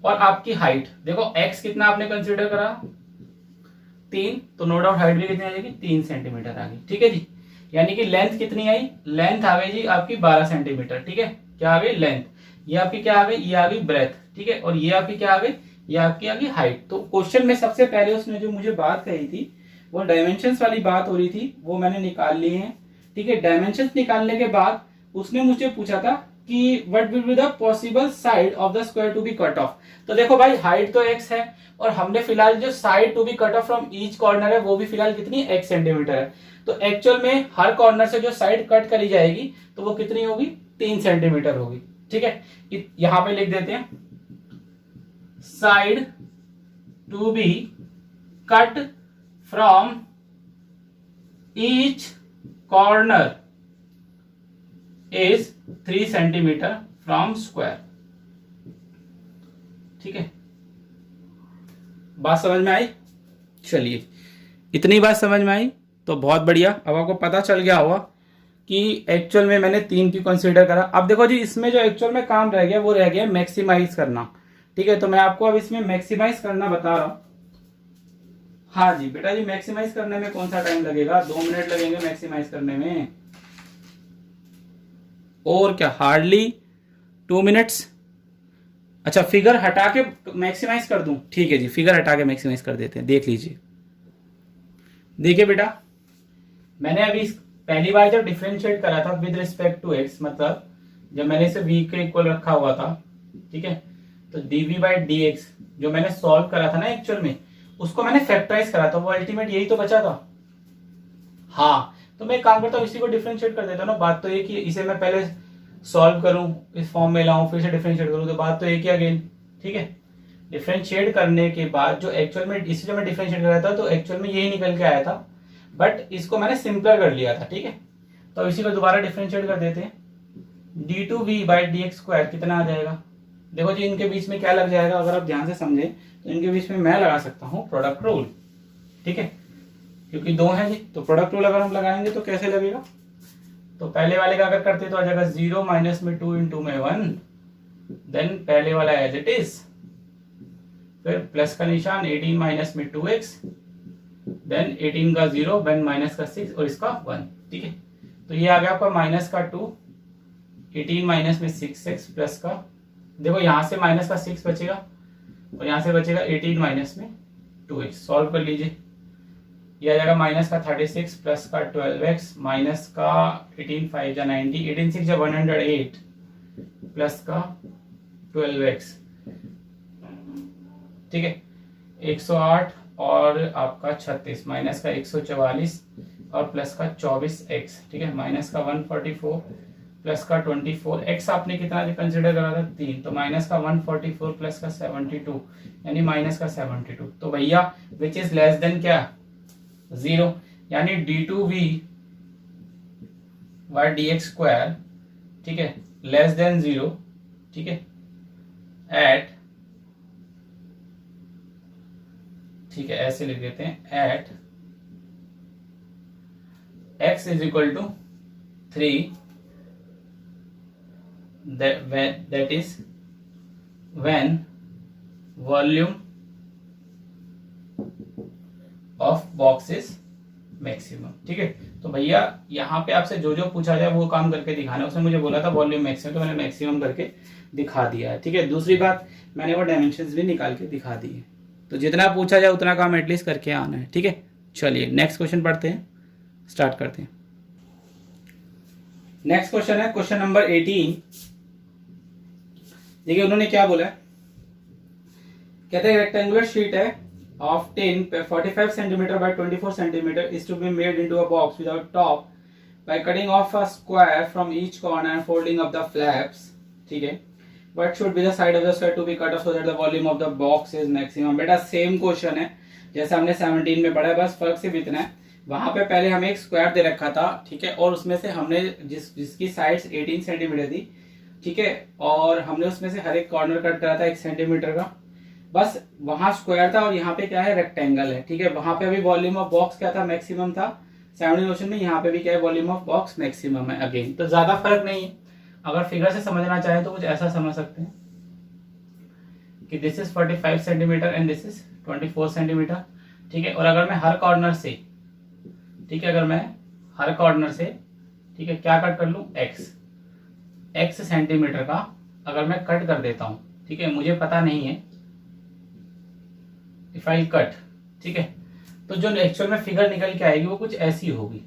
और आपकी हाइट देखो x कितना आपने कंसीडर करा 3, तो नो डाउट हाइट भी कितनी आ जाएगी 3 सेंटीमीटर आ गई। ठीक है जी, यानी कि लेंथ कितनी आई, लेंथ आ गई जी आपकी 12 सेंटीमीटर। ठीक है, क्या आ गई लेंथ, ये आपकी क्या आ गई, ये आ गई ब्रेथ। ठीक है, और ये आपकी क्या आ गई, ये आपकी आ गई हाइट। तो क्वेश्चन में सबसे पहले उसने जो मुझे बात कही थी वो डायमेंशंस वाली बात हो रही थी, वो मैंने निकाल ली है। ठीक है, डायमेंशंस निकालने के बाद उसने मुझे पूछा था कि what will be the possible side of the square to be cut off. तो देखो भाई हाइट तो x है और हमने फिलहाल जो side to be cut off from each corner है वो भी फिलहाल कितनी x सेंटीमीटर है। तो एक्चुअल में हर कॉर्नर से जो साइड कट करी जाएगी तो वो कितनी होगी, 3 सेंटीमीटर होगी। ठीक है, यहां पे लिख देते हैं side to be cut from each corner is 3 centimetre from square. ठीक है, बात समझ में आई? चलिए, इतनी बात समझ में आई तो बहुत बढ़िया। अब आपको पता चल गया होगा कि एक्चुअल में मैंने 3 क्यों कंसीडर करा। अब देखो जी, इसमें जो एक्चुअल में काम रह गया वो रह गया मैक्सिमाइज करना। ठीक है, तो मैं आपको अब इसमें मैक्सिमाइज करना बता रहा हूं। हाँ जी बेटा जी, मैक्सिमाइज करने में कौन सा टाइम लगेगा, 2 मिनट लगेंगे मैक्सिमाइज करने में, और क्या हार्डली 2 मिनट्स। अच्छा, फिगर हटा के मैक्सिमाइज कर दूं? ठीक है जी, फिगर हटा के मैक्सिमाइज कर देते हैं। देख लीजिए, देखिए बेटा, मैंने अभी पहली बार जब डिफरेंशिएट करा था विद रिस्पेक्ट टू एक्स, मतलब जब मैंने इसे v के इक्वल रखा हुआ था, ठीक है, तो dv बाई डी एक्स जो मैंने सॉल्व करा था ना एक्चुअल में, उसको मैंने फैक्टराइज करा था, वो अल्टीमेट यही तो बचा था। हाँ, तो मैं एक काम करता हूँ, इसी को डिफरेंशिएट कर देता हूँ ना। बात तो ये कि इसे मैं पहले सॉल्व करूं, इस फॉर्म में लाऊं, फिर से डिफरेंशिएट करूं, तो बात तो एक ही अगेन। ठीक है, डिफरेंशिएट करने के बाद जो एक्चुअल में इसे जो मैं डिफरेंशिएट कर रहा था तो एक्चुअल में यही निकल के आया था, बट इसको मैंने सिंपलर कर लिया था। ठीक है, तो इसी को दोबारा डिफरेंशिएट कर देते हैं। d2v by d x square कितना आ जाएगा? देखो जी, इनके बीच में क्या लग जाएगा, अगर आप ध्यान से समझे तो इनके बीच में मैं लगा सकता हूँ प्रोडक्ट रूल। ठीक है, क्योंकि 2 है जी, तो प्रोडक्ट रूल अगर हम लगाएंगे तो कैसे लगेगा, तो पहले वाले का अगर करते तो आ जाएगा 0 माइनस में 2 इंटू में 1, देन पहले वाला एज इट इज, फिर प्लस का निशान 18 माइनस में 2x, देन 18 का 0, देन माइनस का 6 और इसका 1। ठीक है, तो ये आ गया आपका माइनस का 2, 18 माइनस में 6x प्लस का, देखो यहां से माइनस का 6 बचेगा और यहां से बचेगा 18 माइनस में 2x। सॉल्व कर लीजिए, ये आ जाएगा माइनस का 36 प्लस का 12x माइनस का 18 5 जा 90, 18 6 जा 108 प्लस का 12x। ठीक है, 108 और आपका 36 माइनस का 144 और प्लस का 24x। ठीक है, माइनस का 144 प्लस का 24, x आपने कितना कंसिडर करा था 3, तो माइनस का 144 प्लस का 72 यानी माइनस का 72। तो भैया विच इज लेस देन क्या, 0, यानी d2v by d x square, ठीक है, लेस देन 0। ठीक है, एट, ठीक है ऐसे लिख देते हैं, at x is equal to 3, that is when volume of box is maximum. ठीक है, तो भैया यहाँ पे आपसे जो जो पूछा जाए वो काम करके दिखाना है। उसने मुझे बोला था वॉल्यूम मैक्सिमम, तो मैंने मैक्सिमम करके दिखा दिया है। ठीक है, दूसरी बात, मैंने वो डायमेंशंस भी निकाल के दिखा दिए। तो जितना पूछा जाए उतना काम एटलीस्ट करके आना है। ठीक है, चलिए नेक्स्ट क्वेश्चन पढ़ते हैं, स्टार्ट करते हैं। नेक्स्ट क्वेश्चन है क्वेश्चन नंबर 18। देखिए उन्होंने क्या बोला है, कहते हैं रेक्टेंगुलर शीट है of 45 centimeter by 24 centimeter is to be made into a box without top by cutting off a square from each corner and folding up the flaps. ठीक है, what should be the side of the square to be cut off so that the volume of the box is maximum? बेटा same question है जैसे हमने 17 में पढ़ा है, बस फर्क सिर्फ इतना है, वहां पे पहले हमें एक स्क्वायर दे रखा था। ठीक है, और उसमें से हमने जिसकी साइड्स 18 सेंटीमीटर थी, ठीक है, और हमने उसमें से हर एक कॉर्नर कट करा था 1 सेंटीमीटर का, बस वहां स्क्वायर था और यहाँ पे क्या है, रेक्टेंगल है। ठीक है, वहां पे अभी वॉल्यूम ऑफ बॉक्स क्या था, मैक्सिमम था 17 क्वेश्चन में, यहाँ पे भी क्या है, वॉल्यूम ऑफ बॉक्स मैक्सिमम है अगेन। तो ज्यादा फर्क नहीं है, अगर फिगर से समझना चाहे तो कुछ ऐसा समझ सकते हैं कि this is 45 centimetre and this is 24 centimetre. ठीक है, और अगर मैं हर कॉर्नर से, ठीक है, अगर मैं हर कॉर्नर से, ठीक है, क्या कट कर लूं, x सेंटीमीटर का अगर मैं कट कर देता हूं, ठीक है, मुझे पता नहीं है इफ आई कट, ठीक है, तो जो एक्चुअल में फिगर निकल के आएगी वो कुछ ऐसी होगी।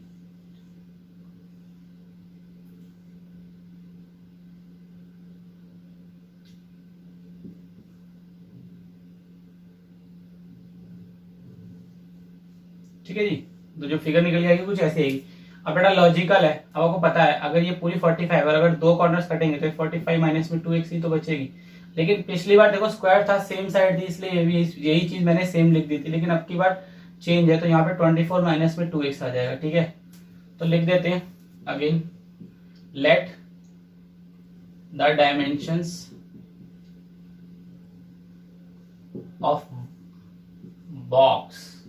ठीक है जी। तो जो फिगर निकल जाएगी कुछ ऐसी आएगी। अब बेटा लॉजिकल है, अब आपको पता है अगर ये पूरी 45 और अगर दो कॉर्नर्स कटेंगे तो 45 माइनस में 2x ही तो बचेगी। लेकिन पिछली बार देखो स्क्वायर था, सेम साइड थी, इसलिए ये भी यही चीज मैंने सेम लिख दी थी। लेकिन अब की बार चेंज है तो यहाँ पे 24 माइनस में 2x आ जाएगा। ठीक है, तो लिख देते हैं again, let the dimensions of box,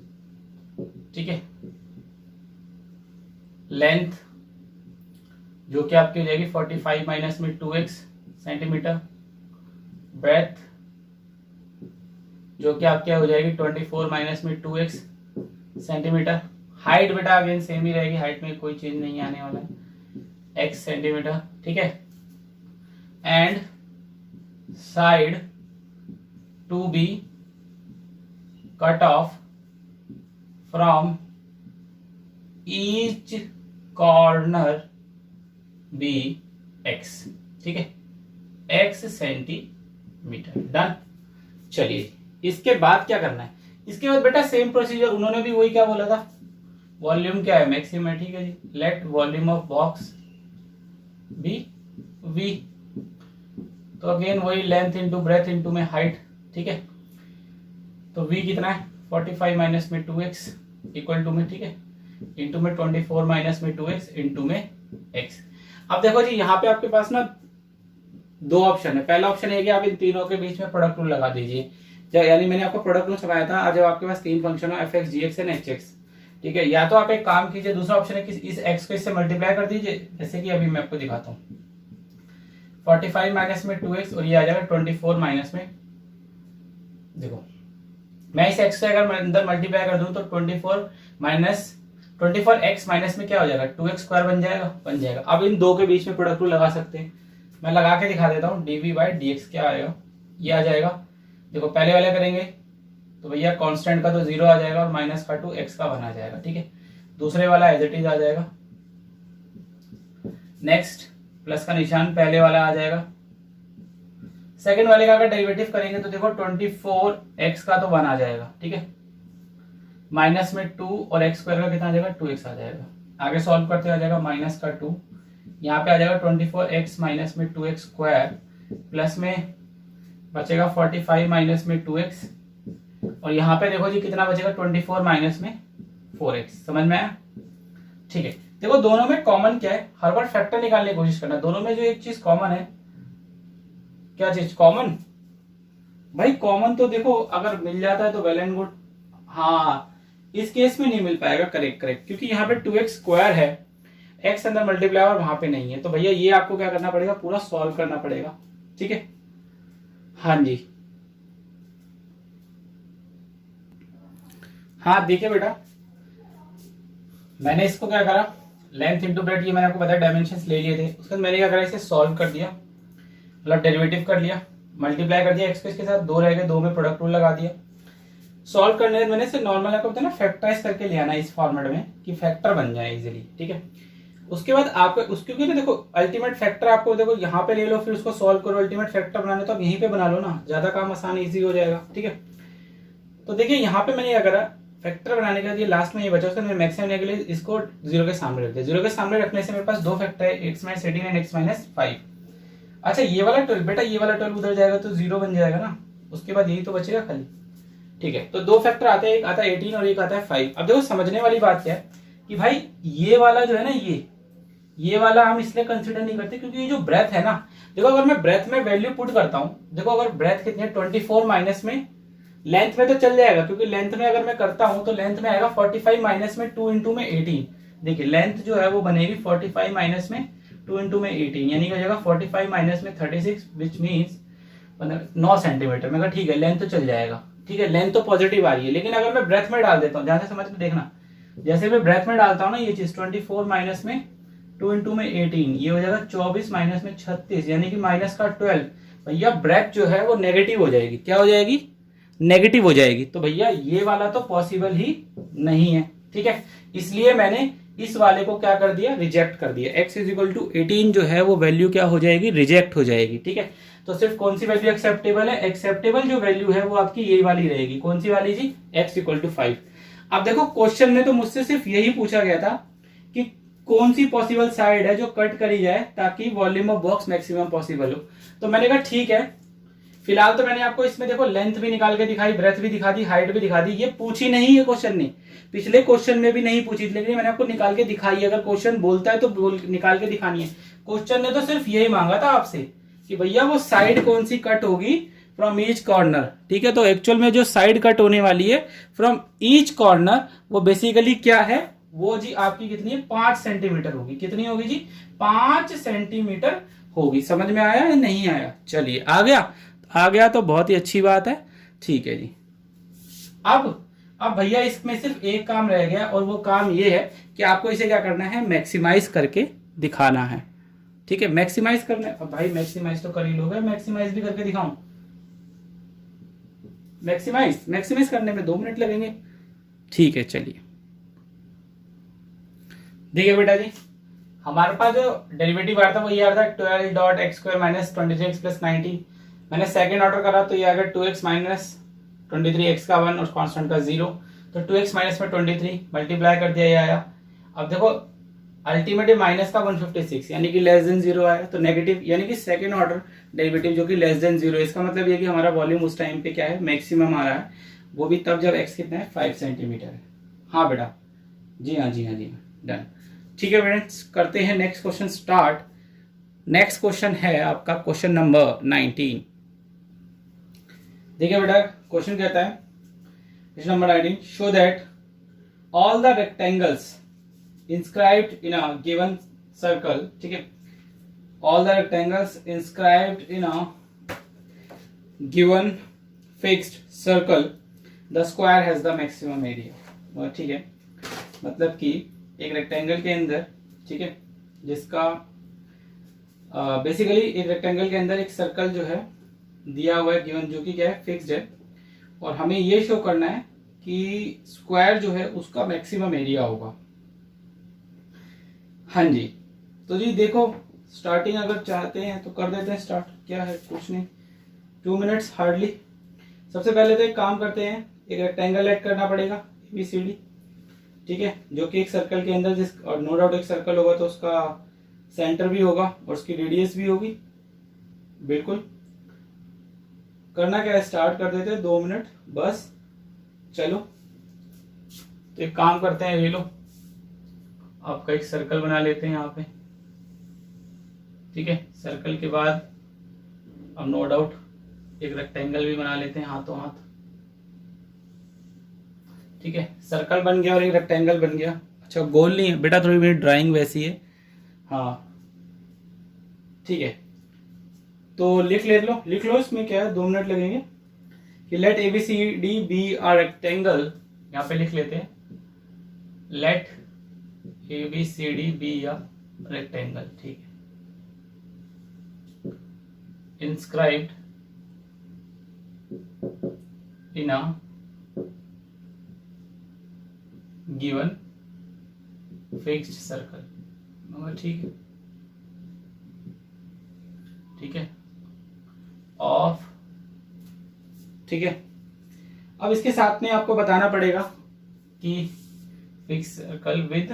ठीक है, लेंथ जो कि आपकी हो जाएगी 45 माइनस में 2x सेंटीमीटर, ब्रेथ जो कि आपकी हो जाएगी 24 माइनस में 2x सेंटीमीटर, हाइट बेटा अगेन सेम ही रहेगी, हाइट में कोई चेंज नहीं आने वाला है, x सेंटीमीटर। ठीक है, and side to be cut off from each corner be x, ठीक है, x सेंटीमीटर। डन। चलिए इसके बाद क्या करना है, इसके बाद बेटा सेम प्रोसीजर, उन्होंने भी वही क्या बोला था, वॉल्यूम क्या है, मैक्सिमम है। ठीक है जी, let volume of box be v, तो अगेन वही लेंथ इंटू ब्रेथ इंटू में हाइट। ठीक है, तो v कितना है 45 माइनस में 2x इक्वल टू में, ठीक है, इंटू में 24 माइनस में 2x इंटू में x। अब देखो जी यहाँ पे आपके पास ना दो ऑप्शन है। पहला ऑप्शन है कि आप इन तीनों के बीच में प्रोडक्ट रूल लगा दीजिए, यानी मैंने आपको प्रोडक्ट रूल समझाया था आज, जब आपके पास तीन फंक्शन हो f(x), g(x) एंड h(x). ठीक है, या तो आप एक काम कीजिए, दूसरा ऑप्शन है कि इस x को इससे मल्टीप्लाई कर दीजिए, जैसे कि अभी मैं आपको दिखाता हूँ, 45 माइनस में 2x और ये आ जाएगा 24 माइनस में, देखो मैं इस x से अगर अंदर मल्टीप्लाई कर दूं तो 24x माइनस में क्या हो जाएगा 2x स्क्वायर बन जाएगा। अब इन दो के बीच में प्रोडक्ट रूल लगा सकते हैं, मैं लगा के दिखा देता हूँ। dv बाई dx क्या आएगा, ये आ जाएगा, देखो पहले वाले करेंगे तो भैया कांस्टेंट का तो 0 आ जाएगा और माइनस का 2 x का 1 आ जाएगा। ठीक है, दूसरे वाला एज इट इज आ जाएगा, नेक्स्ट प्लस का निशान पहले वाला आ जाएगा, सेकंड वाले का अगर डेरिवेटिव करेंगे तो देखो 24x का तो 1 आ जाएगा। ठीक है, माइनस में 2 और x स्क्वायर का कितना आ जाएगा 2x आ जाएगा, आगे सॉल्व करते आ जाएगा माइनस का 2, यहाँ पे आ जाएगा 24x माइनस में 2x स्क्वायर, प्लस में बचेगा 45 माइनस में 2x, और यहाँ पे देखो जी कितना बचेगा 24 माइनस में 4x। समझ में आया? ठीक है, देखो दोनों में कॉमन क्या है, हर बार फैक्टर निकालने की कोशिश करना। दोनों में जो एक चीज कॉमन है, क्या चीज कॉमन, भाई कॉमन तो देखो अगर मिल जाता है तो वेल एंड गुड। हाँ, इस केस में नहीं मिल पाएगा, करेक्ट, क्योंकि यहाँ पे 2x स्क्वायर है, x अंदर मल्टीप्लाई और वहां पे नहीं है, तो भैया ये आपको क्या करना पड़ेगा, पूरा सॉल्व करना पड़ेगा। ठीक है, हाँ जी, हाँ देखिए बेटा मैंने इसको क्या करा, लेंथ इंटू ब्रेथ, ये मैंने आपको बताया डायमेंशंस ले लिए थे, उसके बाद मैंने क्या करा, इसे सॉल्व कर दिया, मतलब डेरिवेटिव कर लिया, मल्टीप्लाई कर दिया x को इसके साथ, 2 रह गए, 2 में प्रोडक्ट रूल लगा दिया। सॉल्व करने में मैंने से नॉर्मल आपको बताया ना फैक्टराइज करके ले आना इस फॉर्मेट में कि फैक्टर बन जाए इजीली। ठीक है, उसके बाद आपको क्योंकि ना देखो अल्टीमेट फैक्टर आपको देखो यहाँ पे ले लो, फिर उसको सॉल्व करो, अल्टीमेट फैक्टर बनाने तो आप यहीं पे बना लो ना, ज्यादा काम आसान इजी हो जाएगा। ठीक है, तो देखिए यहाँ पे मैंने क्या करा, फैक्टर बनाने के लिए लास्ट में ये बचा, उसका मैक्सिमम लेने के लिए इसको 0 के सामने रख दिया। 0 के सामने रखने से मेरे पास दो फैक्टर है, x minus 18 and x minus 5। अच्छा ये वाला 12 बेटा, ये वाला 12 उधर जाएगा तो 0 बन जाएगा ना, उसके बाद यही तो बचेगा खाली। ठीक है, तो दो फैक्टर आते हैं, एक आता है 18 और एक आता है 5। अब देखो समझने वाली बात क्या है कि भाई ये वाला जो है ना, ये वाला हम इसलिए कंसिडर नहीं करते क्योंकि ये जो ब्रेथ है ना, देखो अगर मैं ब्रेथ में वैल्यू पुट करता हूं, देखो अगर ब्रेथ कितनी है 24 माइनस में, लेंथ में तो चल जाएगा क्योंकि लेंथ में अगर मैं करता हूं तो लेंथ में आएगा 45 माइनस में 2 इंटू में 18। देखिए लेंथ जो है वो बनेगी 45 माइनस में 2 इंटू में 18, यानी कि हो जाएगा 45 माइनस में 36 विच मीन्स 9 सेंटीमीटर। मैं कहा ठीक है लेंथ तो चल जाएगा। ठीक है, लेंथ तो पॉजिटिव आ रही है, लेकिन अगर मैं ब्रेथ में डाल देता हूँ, ध्यान से समझ के देखना, जैसे मैं ब्रेथ में डालता हूँ ना ये चीज 24 माइनस में 2 इंटू में 18, ये हो जाएगा 24 माइनस में 36, यानी कि माइनस का 12। भैया ब्रेथ जो है वो नेगेटिव हो जाएगी, क्या हो जाएगी, नेगेटिव हो जाएगी, तो भैया ये वाला तो पॉसिबल ही नहीं है। ठीक है, इसलिए मैंने इस वाले को क्या कर दिया, रिजेक्ट कर दिया। x इज इक्वल टू 18 जो है वो वैल्यू क्या हो जाएगी, रिजेक्ट हो जाएगी। ठीक है, तो सिर्फ कौन सी वैल्यू एक्सेप्टेबल है, एक्सेप्टेबल जो वैल्यू है वो आपकी यही वाली रहेगी, कौन सी वाली जी, x इक्वल टू 5। अब देखो क्वेश्चन में तो मुझसे सिर्फ यही पूछा गया था कि कौन सी पॉसिबल साइड है जो कट करी जाए ताकि volume of box maximum possible हो। तो मैंने कहा ठीक है, फिलहाल तो मैंने आपको इसमें देखो लेंथ भी निकाल के दिखाई, ब्रेथ भी दिखा दी, हाइट भी दिखा दी। ये पूछी नहीं है क्वेश्चन ने, पिछले क्वेश्चन में भी नहीं पूछी थी, लेकिन मैंने आपको निकाल के दिखाई है। अगर क्वेश्चन बोलता है तो निकाल के दिखानी है। क्वेश्चन ने तो सिर्फ यही मांगा था आपसे कि भैया वो साइड कौन सी कट होगी फ्रॉम ईच कॉर्नर। ठीक है, तो एक्चुअल में जो साइड कट होने वाली है फ्रॉम ईच कॉर्नर वो बेसिकली क्या है, वो जी आपकी कितनी है, 5 सेंटीमीटर होगी। कितनी होगी जी, 5 सेंटीमीटर होगी। समझ में आया या नहीं आया? चलिए आ गया, आ गया तो बहुत ही अच्छी बात है। ठीक है जी, अब भैया इसमें सिर्फ एक काम रह गया, और वो काम ये है कि आपको इसे क्या करना है, मैक्सिमाइज करके दिखाना है। ठीक है, मैक्सिमाइज करना है। अब भाई मैक्सिमाइज तो कर ही लोगे, मैक्सिमाइज भी करके दिखाऊं? मैक्सिमाइज करने में 2 मिनट लगेंगे। ठीक है, चलिए देखिए बेटा जी, हमारे पास जो डेरिवेटिव आ रहा था वो ये आ रहा था 12.x² माइनस 23x प्लस 90। मैंने सेकेंड ऑर्डर करा तो ये आ गया 2x माइनस 23x का 1 और कांस्टेंट का 0। तो 2x माइनस में 23 मल्टीप्लाई कर दिया, ये आया। अब देखो अल्टीमेटली माइनस का 156 यानी कि लेस देन 0 आया, तो नेगेटिव यानी कि सेकेंड ऑर्डर डेरिवेटिव जो कि लेस देन 0। इसका मतलब ये कि हमारा वॉल्यूम उस टाइम पे क्या है, मैक्सिमम आ रहा है। वो भी तब जब x कितना है, 5 सेंटीमीटर है। हाँ बेटा, जी हाँ जी हाँ जी हाँ, डन। ठीक है फ्रेंड्स, करते हैं next question start. Next question है आपका क्वेश्चन नंबर 19। देखिए बेटा, क्वेश्चन कहता है question number 19, show that all the rectangles inscribed in a given circle. ठीक है, all the rectangles inscribed in a given fixed circle the square has the maximum area. ठीक है, मतलब कि एक रेक्टेंगल के अंदर, ठीक है, जिसका बेसिकली एक रेक्टेंगल के अंदर एक सर्कल जो है दिया हुआ है गिवन, जो कि क्या है, फिक्स्ड है, और हमें ये शो करना है कि स्क्वायर जो है उसका मैक्सिमम एरिया होगा। हाँ जी, तो जी देखो स्टार्टिंग अगर चाहते हैं तो कर देते हैं स्टार्ट। क्या है, कुछ नहीं, 2 मिनट्स हार्डली। सबसे पहले तो एक काम करते हैं, एक रेक्टेंगल ऐड करना पड़ेगा ABCD। ठीक है, जो कि एक सर्कल के अंदर, जिस और नो डाउट एक सर्कल होगा तो उसका सेंटर भी होगा और उसकी रेडियस भी होगी। बिल्कुल, करना क्या है, स्टार्ट कर देते हैं, 2 मिनट बस। चलो तो एक काम करते हैं, ये लो आपका एक सर्कल बना लेते हैं यहाँ पे। ठीक है, सर्कल के बाद अब नो डाउट एक रेक्टेंगल भी बना लेते हैं हाथों हाथ। ठीक है, सर्कल बन गया और एक रेक्टेंगल बन गया। अच्छा, गोल नहीं है बेटा, थोड़ी मेरी ड्राइंग वैसी है। हाँ ठीक है, तो लिख लो, इसमें क्या है, 2 मिनट लगेंगे। कि let ABCD be a rectangle, यहाँ पे लिख लेते हैं, let ABCD be a rectangle. ठीक है, inscribed in a given fixed circle. ठीक है, ठीक है, ऑफ। ठीक है, अब इसके साथ में आपको बताना पड़ेगा कि फिक्स सर्कल विद,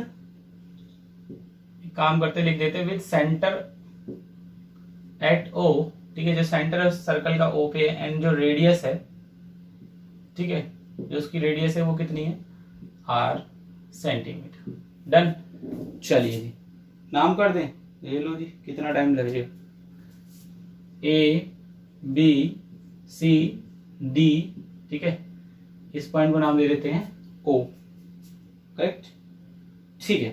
काम करते लिख देते, विद सेंटर एट O। ठीक है, जो सेंटर है सर्कल का O पे है, एंड जो रेडियस है, ठीक है, जो उसकी रेडियस है वो कितनी है, R सेंटीमीटर। डन। चलिए जी, नाम कर दें, ये लो जी, कितना टाइम लगेगा, ABCD। ठीक है, इस पॉइंट को नाम दे देते हैं O। करेक्ट, ठीक है।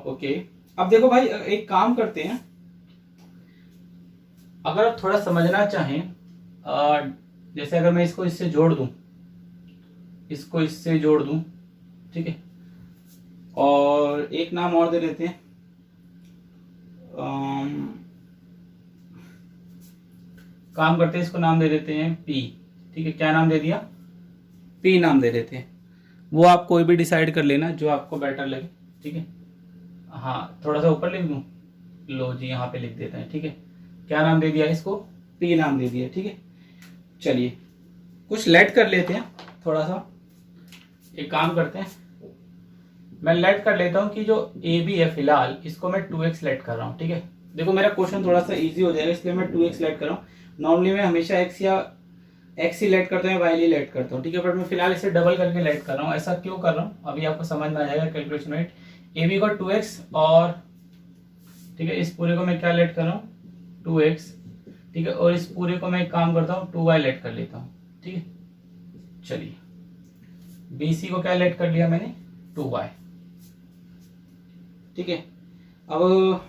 ओके, अब देखो भाई, एक काम करते हैं, अगर आप थोड़ा समझना चाहें, जैसे अगर मैं इसको इससे जोड़ दूं, इसको इससे जोड़ दूं, ठीक है, और एक नाम और दे देते हैं, काम करते हैं, इसको नाम दे देते हैं P। ठीक है, क्या नाम दे दिया, P नाम दे देते हैं। वो आप कोई भी डिसाइड कर लेना जो आपको बेटर लगे। ठीक है, हाँ थोड़ा सा ऊपर लिख दूं, लो जी यहाँ पे लिख देते हैं। ठीक है, क्या नाम दे दिया इसको, P नाम दे दिया। ठीक है, चलिए कुछ लेट कर लेते हैं, थोड़ा सा एक काम करते हैं, मैं लेट कर लेता हूं कि जो ए बी है फिलहाल इसको मैं 2x लेट कर रहा हूं। ठीक है, देखो मेरा क्वेश्चन थोड़ा सा इजी हो जाएगा इसलिए मैं 2x लेट कर रहा हूँ। नॉर्मली मैं हमेशा x या x ही लेट करता हूँ या y ही लेट करता हूँ। ठीक है, बट मैं फिलहाल इसे डबल करके लेट कर रहा हूँ। ऐसा क्यों कर रहा हूँ अभी आपको समझ में आ जाएगा कैलकुलेशन राइट। ए बी को 2x और ठीक है, इस पूरे को मैं क्या लेट कर रहा हूँ 2x। ठीक है, और इस पूरे को मैं एक काम करता हूँ 2y लेट कर लेता हूँ। ठीक है, चलिए BC को क्या लेट कर लिया मैंने 2y। ठीक है, अब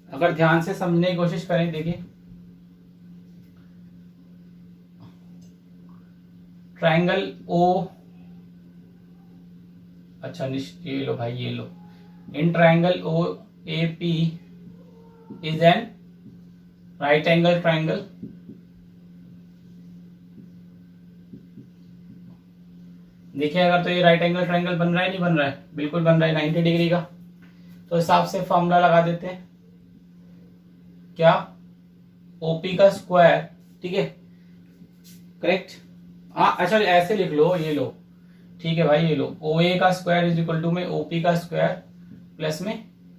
अगर ध्यान से समझने की कोशिश करें, देखिए ट्रायंगल ओ, अच्छा ये लो भाई, ये लो, in triangle O A P is an right angle triangle. देखिए अगर तो ये राइट एंगल ट्रायंगल बन रहा है, नहीं बन रहा है, बिल्कुल बन रहा है 90 डिग्री का। तो हिसाब से फॉर्मूला लगा देते हैं, क्या ओपी का स्क्वायर। ठीक है, करेक्ट। हाँ अच्छा ऐसे लिख लो, ये लो, ठीक है भाई, ये लो ओ ए का स्क्वायर इज इक्वल टू में ओपी का स्क्वायर प्लस में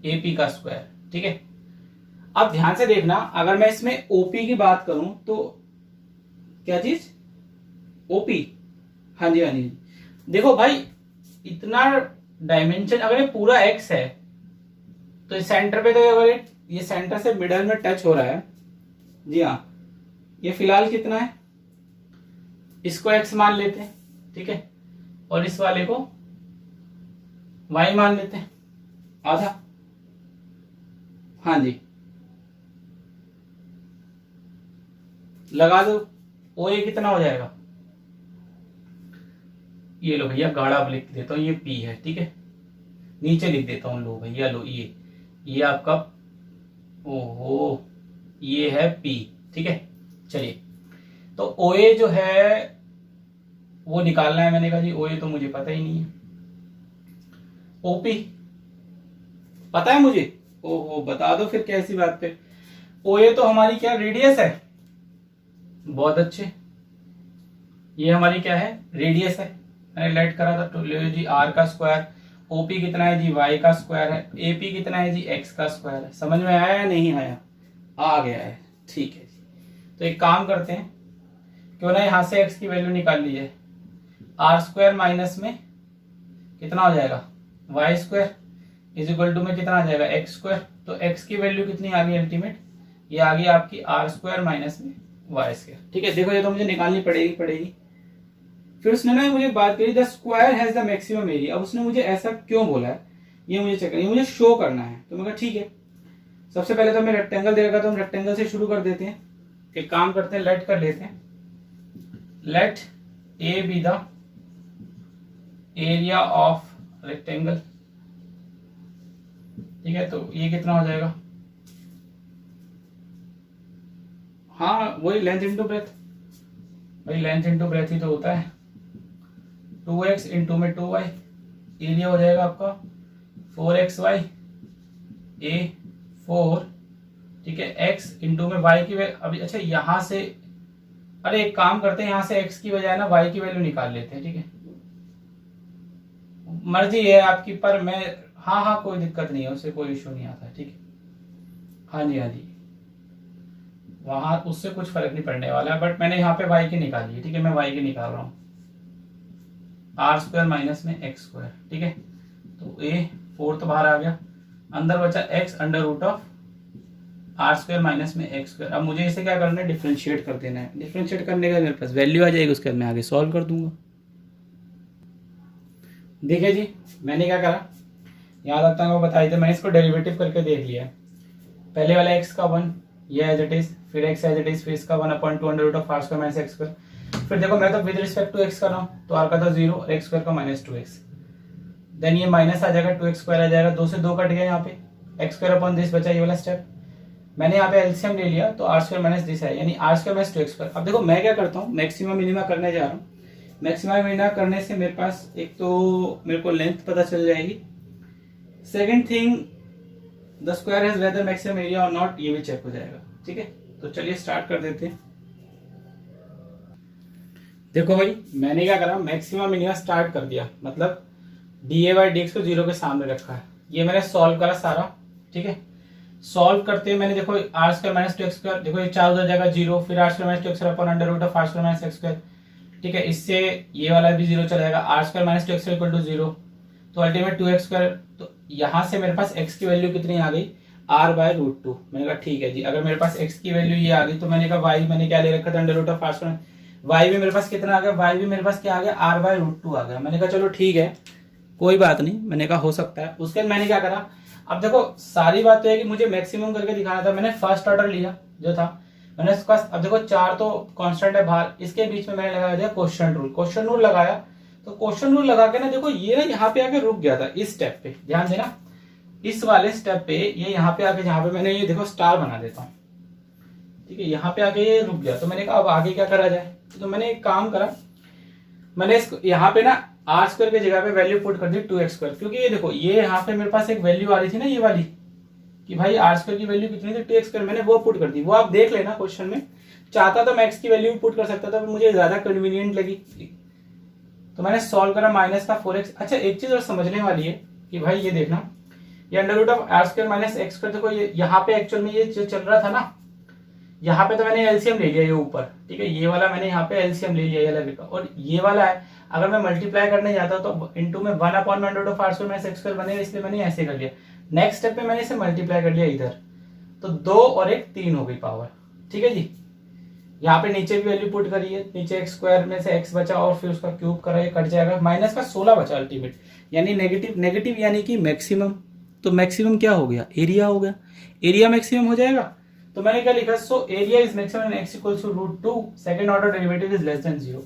एपी का स्क्वायर। ठीक है, अब ध्यान से देखना, अगर मैं इसमें ओपी की बात करूं तो क्या चीज ओपी, हाँ जी हाँ जी, देखो भाई इतना डायमेंशन अगर ये पूरा एक्स है तो इस सेंटर पे, तो अगर ये सेंटर से मिडल में टच हो रहा है, जी हाँ, ये फिलहाल कितना है, इसको x मान लेते हैं। ठीक है, और इस वाले को y मान लेते हैं आधा। हाँ जी, लगा दो, ओ ए कितना हो जाएगा, ये लो भैया गाढ़ा लिख देता हूं, ये p है। ठीक है, नीचे लिख देता हूं, लो भैया लो, ये आपका, ओहो ये है p। ठीक है, चलिए तो ओ ए जो है वो निकालना है। मैंने कहा जी ओ ए तो मुझे पता ही नहीं है, ओपी पता है मुझे, ओहो बता दो फिर कैसी बात पे। ओ ए तो हमारी क्या रेडियस है, बहुत अच्छे, ये हमारी क्या है रेडियस है, मैंने लेट करा था। तो ले जी आर का स्क्वायर, ओपी कितना है जी वाई का स्क्वायर है, एपी कितना है जी एक्स का स्क्वायर है। समझ में आया या नहीं आया, आ गया है, ठीक है जी। तो एक काम करते हैं, क्यों ना यहां से एक्स की वैल्यू निकाल ली जाए, आर स्क्वायर माइनस में कितना हो जाएगा y square is equal to में कितना आ जाएगा एक्स स्क्वायर। तो एक्स की वैल्यू कितनी आ गई अल्टीमेट, ये आ गई आपकी आर स्क्वायर माइनस में वाई स्क्वायर। ठीक है, देखो ये तो मुझे निकालनी पड़ेगी। फिर उसने ना मुझे बात करी the square has the maximum area. अब उसने मुझे ऐसा क्यों बोला है ये मुझे चेक करना, ये मुझे शो करना है। तो मैं कहा ठीक है, सबसे पहले तो मैं रेक्टेंगल दे रखा, तो हम रेक्टेंगल से शुरू कर देते हैं। एक काम करते हैं, लेट कर लेते हैं, let A B the area of rectangle. ठीक है, तो ये कितना हो जाएगा, हाँ वही लेंथ इंटू ब्रेथ, भाई लेंथ इंटू ब्रेथ ही तो होता है। 2x इंटू में 2y, एरिया हो जाएगा आपका 4xy a 4। ठीक है, x इंटू में y की वैल्यू, अभी अच्छा यहां से, अरे एक काम करते हैं, यहां से x की बजाय ना y की वैल्यू निकाल लेते हैं। ठीक है, मर्जी है आपकी, पर मैं हाँ कोई दिक्कत नहीं है, उससे कोई इशू नहीं आता। ठीक है, हाँ जी, वहां उससे कुछ फर्क नहीं पड़ने वाला है, बट मैंने यहाँ पे y की निकाली है। ठीक है, मैं y की निकाल रहा हूँ, आर स्क्वायर माइनस में एक्स स्क्वायर। ठीक है, तो a 4 तो बाहर आ गया, अंदर बचा x under root of R square minus में एक्स स्क्वायर। अब मुझे इसे क्या करना है, डिफरेंशिएट कर देना है। डिफरेंशिएट करने का मेरे पास वैल्यू आ जाएगी, उसके बाद मैं आगे सॉल्व कर दूंगा। देखिए जी मैंने क्या करा, याद आता है वो बताई थे, मैंने इसको डेरिवेटिव करके देख लिया है। पहले वाला x का 1 ये एज इट इज, फिर x एज इट इज, फिर इसका 1/2 under root of R square minus x square. फिर देखो मैं तो विद रिस्पेक्ट टू x कर रहा हूँ, तो r का था 0 और x स्क्वायर का -2x। देन ये माइनस आ जाएगा, 2x स्क्वायर आ जाएगा, 2 से 2 कट गया, यहाँ पे x स्क्वायर अपॉन दिस बचा, ये वाला स्टेप। मैंने यहाँ पे एलसीएम ले लिया, तो आर स्क्वायर माइनस दिस है, यानी are square minus 2x square. अब देखो मैं क्या करता हूँ, मैक्सिमम मिनिमा करने जा रहा हूँ। मैक्सिमम मिनिमा करने से मेरे पास एक तो मेरे को लेंथ पता चल जाएगी, second thing the square has whether maximum area और नॉट, ये भी चेक हो जाएगा। ठीक है, तो चलिए स्टार्ट कर देते हैं। देखो भाई मैंने क्या करा, मैक्सिमम मिनिमम स्टार्ट कर दिया, मतलब dA/dx को 0 के सामने रखा है। ये मैंने सॉल्व करा सारा, ठीक है। सॉल्व करते मैंने देखो आर स्क्वायर माइनस 2x², देखो ये 4 उधर जाएगा 0, फिर R square minus 2x² upon under root of R square minus x², ठीक है। इससे ये वाला भी 0 चला जाएगा, R square minus 2x² equal to 0, तो अल्टीमेट 2x²। तो यहाँ से मेरे पास x की वैल्यू कितनी आ गई, r/√2। मैंने कहा ठीक है जी, अगर मेरे पास x की वैल्यू ये आ गई तो मैंने कहा y मैंने क्या ले रखा था, under root of R square, y भी मेरे पास कितना आ गया, y भी मेरे पास क्या आ गया, r/√2 आ गया। मैंने कहा चलो ठीक है कोई बात नहीं, मैंने कहा हो सकता है। उसके बाद मैंने क्या करा, अब देखो सारी बात तो है कि मुझे मैक्सिमम करके दिखाना था, मैंने फर्स्ट ऑर्डर लिया जो था, मैंने उसका, अब देखो 4 तो कांस्टेंट है बाहर, इसके बीच में मैंने लगा दिया क्वेश्चन रूल। क्वेश्चन रूल लगाया तो क्वेश्चन रूल लगा के ना देखो ये ना यहाँ पे आके रुक गया था, इस स्टेप पे ध्यान देना, इस वाले स्टेप पे ये यहाँ पे आके, जहाँ पे मैंने ये देखो स्टार बना देता हूँ, ठीक है, यहाँ पे आके ये रुक गया। तो मैंने कहा अब आगे क्या करा जाए, तो मैंने एक काम करा, मैंने इसको यहाँ पे ना आर स्क्वायर की जगह पे वैल्यू पुट कर दी 2x², क्योंकि ये देखो ये यहाँ पे मेरे पास एक वैल्यू आ रही थी ना ये वाली, कि भाई आर स्क्वायर की वैल्यू कितनी थी 2x², मैंने वो पुट कर दी। वो आप देख लेना क्वेश्चन में, चाहता तो मैं x की वैल्यू भी पुट कर सकता था, पर मुझे ज्यादा कन्वीनियंट लगी तो मैंने सॉल्व करा माइनस का 4x। अच्छा एक चीज और समझने वाली है कि भाई ये देखना, ये under root of R square minus x², देखो ये यहाँ पे एक्चुअल में ये जो चल रहा था ना, यहाँ पे तो मैंने एलसीएम ले लिया ये ऊपर, ठीक है, ये वाला मैंने यहाँ पे एलसीएम ले लिया ये लगे का, और ये वाला है अगर मैं मल्टीप्लाई करने जाता तो इनटू में 1 upon under root of R square minus x² बनेगा, इसलिए मैंने ऐसे कर लिया। नेक्स्ट स्टेप पे मैंने इसे मल्टीप्लाई कर लिया इधर, तो 2 और 1 3 हो गई पावर, ठीक है जी। यहाँ पे नीचे भी वैल्यू पुट करी है, नीचे x² में से x बचा और फिर उसका क्यूब करा, ये कट जाएगा, माइनस का 16 बचा अल्टीमेट, यानी नेगेटिव नेगेटिव यानी कि मैक्सिमम। तो मैक्सिमम क्या हो गया, एरिया हो गया, एरिया मैक्सिमम हो जाएगा। तो मैंने क्या लिखा, so area is maximum x equals to √2, second order derivative is less than 0।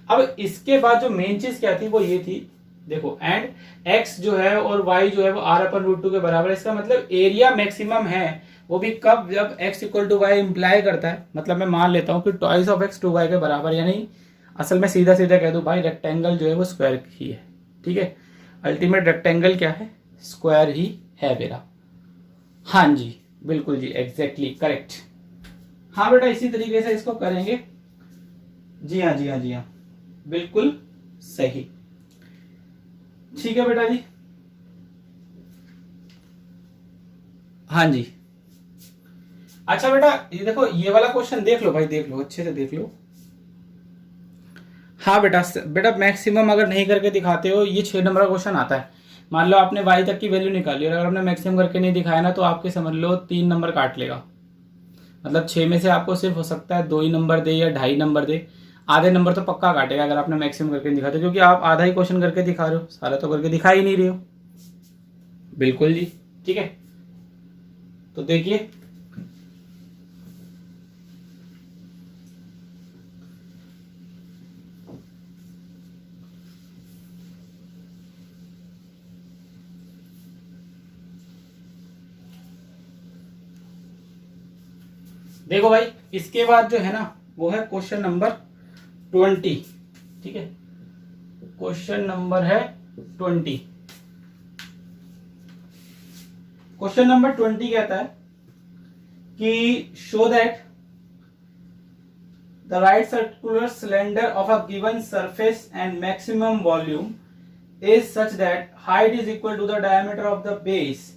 अब इसके बाद जो मेन चीज क्या थी वो ये थी, देखो एंड x जो है और y जो है वो r/√2 के बराबर है, इसका मतलब एरिया मैक्सिमम है, वो भी कब, जब x equal to y imply करता है, मतलब मैं मान लेता हूं कि ट्वाइस ऑफ x 2y के बराबर, यानी असल में सीधा सीधा कह दूं भाई रेक्टेंगल जो है वो स्क्वायर ही है, ठीक है, अल्टीमेट रेक्टेंगल क्या है, स्क्वायर ही है मेरा। हाँ जी बिल्कुल जी, एग्जैक्टली करेक्ट। हाँ बेटा इसी तरीके से इसको करेंगे, जी हाँ जी हाँ जी हाँ बिल्कुल सही, ठीक है बेटा जी। हाँ जी अच्छा बेटा ये देखो ये वाला क्वेश्चन देख लो भाई, देख लो अच्छे से देख लो। हाँ बेटा, बेटा मैक्सिमम अगर नहीं करके दिखाते हो, ये 6 नंबर का क्वेश्चन आता है, मान लो आपने y तक की वैल्यू निकाली और अगर आपने मैक्सिमम करके नहीं दिखाया ना तो आपके समझ लो 3 नंबर काट लेगा, मतलब 6 में से आपको सिर्फ हो सकता है 2 ही नंबर दे या 2.5 नंबर दे, आधे नंबर तो पक्का काटेगा अगर आपने मैक्सिमम करके दिखाते हो, क्योंकि आप आधा ही क्वेश्चन करके दिखा रहे हो, सारा तो करके दिखा ही नहीं रहे हो। बिल्कुल जी ठीक है, तो देखिए देखो भाई, इसके बाद जो है ना वो है क्वेश्चन नंबर 20, ठीक है, क्वेश्चन नंबर है 20। क्वेश्चन नंबर 20 कहता है कि show that the right circular cylinder of a given surface and maximum volume is such that height is equal to the diameter of the base.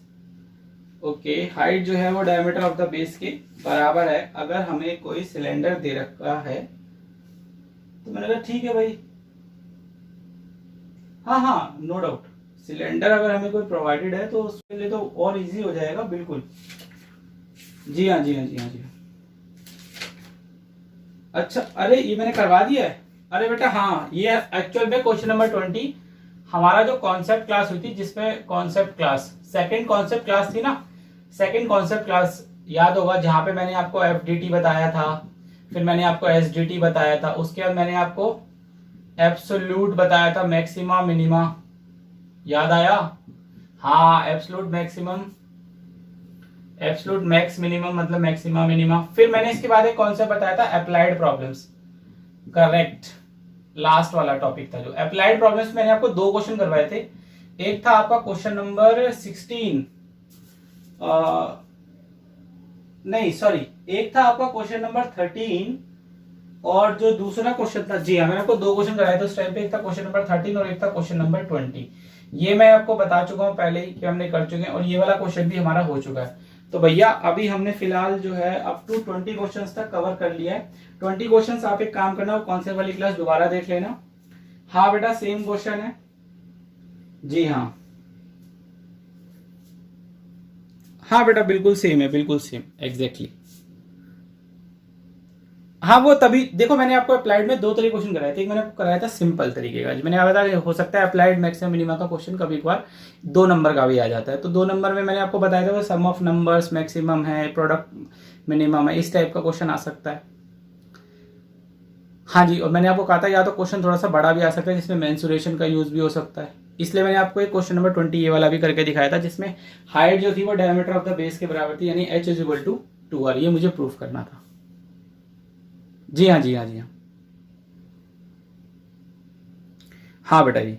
Okay, height जो है वो diameter of the base के बराबर है। अगर हमें कोई cylinder दे रखा है तो मैंने कहा ठीक है भाई, हाँ हाँ नो डाउट, सिलेंडर अगर हमें कोई प्रोवाइडेड है तो उसके लिए तो और इजी हो जाएगा, बिल्कुल जी हाँ जी हाँ जी हाँ जी। अच्छा अरे ये मैंने करवा दिया है, अरे बेटा हाँ, ये एक्चुअल में क्वेश्चन नंबर 20 हमारा जो कॉन्सेप्ट क्लास हुई थी, जिसमें concept class second concept class थी ना, सेकंड कॉन्सेप्ट क्लास याद होगा, जहां पे मैंने आपको एफडीटी बताया था, फिर मैंने आपको एसडीटी बताया था, उसके बाद मैंने आपको एब्सोल्यूट बताया था, मैक्सिमा मिनिमा, याद आया? हाँ absolute maximum, absolute max minimum मतलब मैक्सिमा मिनिमा। फिर मैंने इसके बाद एक कॉन्सेप्ट बताया था अप्लाइड प्रॉब्लम्स, करेक्ट, लास्ट वाला टॉपिक था जो अप्लाइड प्रॉब्लम्स। मैंने आपको 2 क्वेश्चन करवाए थे, एक था आपका क्वेश्चन नंबर 16, नहीं सॉरी, एक था आपका क्वेश्चन नंबर 13 और जो दूसरा क्वेश्चन था, जी हाँ, मैंने आपको 2 क्वेश्चन कराए थे उस टाइम पे, एक था क्वेश्चन नंबर 13 और एक था क्वेश्चन नंबर 20। ये मैं आपको बता चुका हूँ पहले ही कि हमने कर चुके हैं, और ये वाला क्वेश्चन भी हमारा हो चुका है। तो भैया अभी हमने फिलहाल जो है अप टू 20 क्वेश्चन तक कवर कर लिया है। 20 क्वेश्चन आप एक काम करना, कॉन्सेप्ट वाली क्लास दोबारा देख लेना। हाँ बेटा सेम क्वेश्चन है, जी हाँ, हाँ बेटा बिल्कुल सेम है, बिल्कुल सेम, एग्जैक्टली। हाँ वो तभी देखो, मैंने आपको अप्लाइड में 2 तरीके क्वेश्चन कराए थे। एक मैंने आपको कराया था सिंपल तरीके का, मैंने बताया कि हो सकता है अप्लाइड मैक्सिमम मिनिमम का क्वेश्चन कभी कभार 2 नंबर का भी आ जाता है। तो 2 नंबर में मैंने आपको बताया था वो सम ऑफ नंबर्स मैक्सिमम है, प्रोडक्ट मिनिमम है, इस टाइप का क्वेश्चन आ सकता है। हाँ जी, और मैंने आपको कहा था या तो क्वेश्चन थोड़ा सा बड़ा भी आ सकता है जिसमें मेंसुरेशन का यूज भी हो सकता है, इसलिए मैंने आपको एक क्वेश्चन नंबर 20 ये वाला भी करके दिखाया था, जिसमें हाइट जो थी वो डायमीटर ऑफ द बेस के बराबर थी, यानी h is equal to 2r, ये मुझे प्रूफ करना था। जी हाँ, जी हाँ, जी हाँ, हाँ बेटा जी।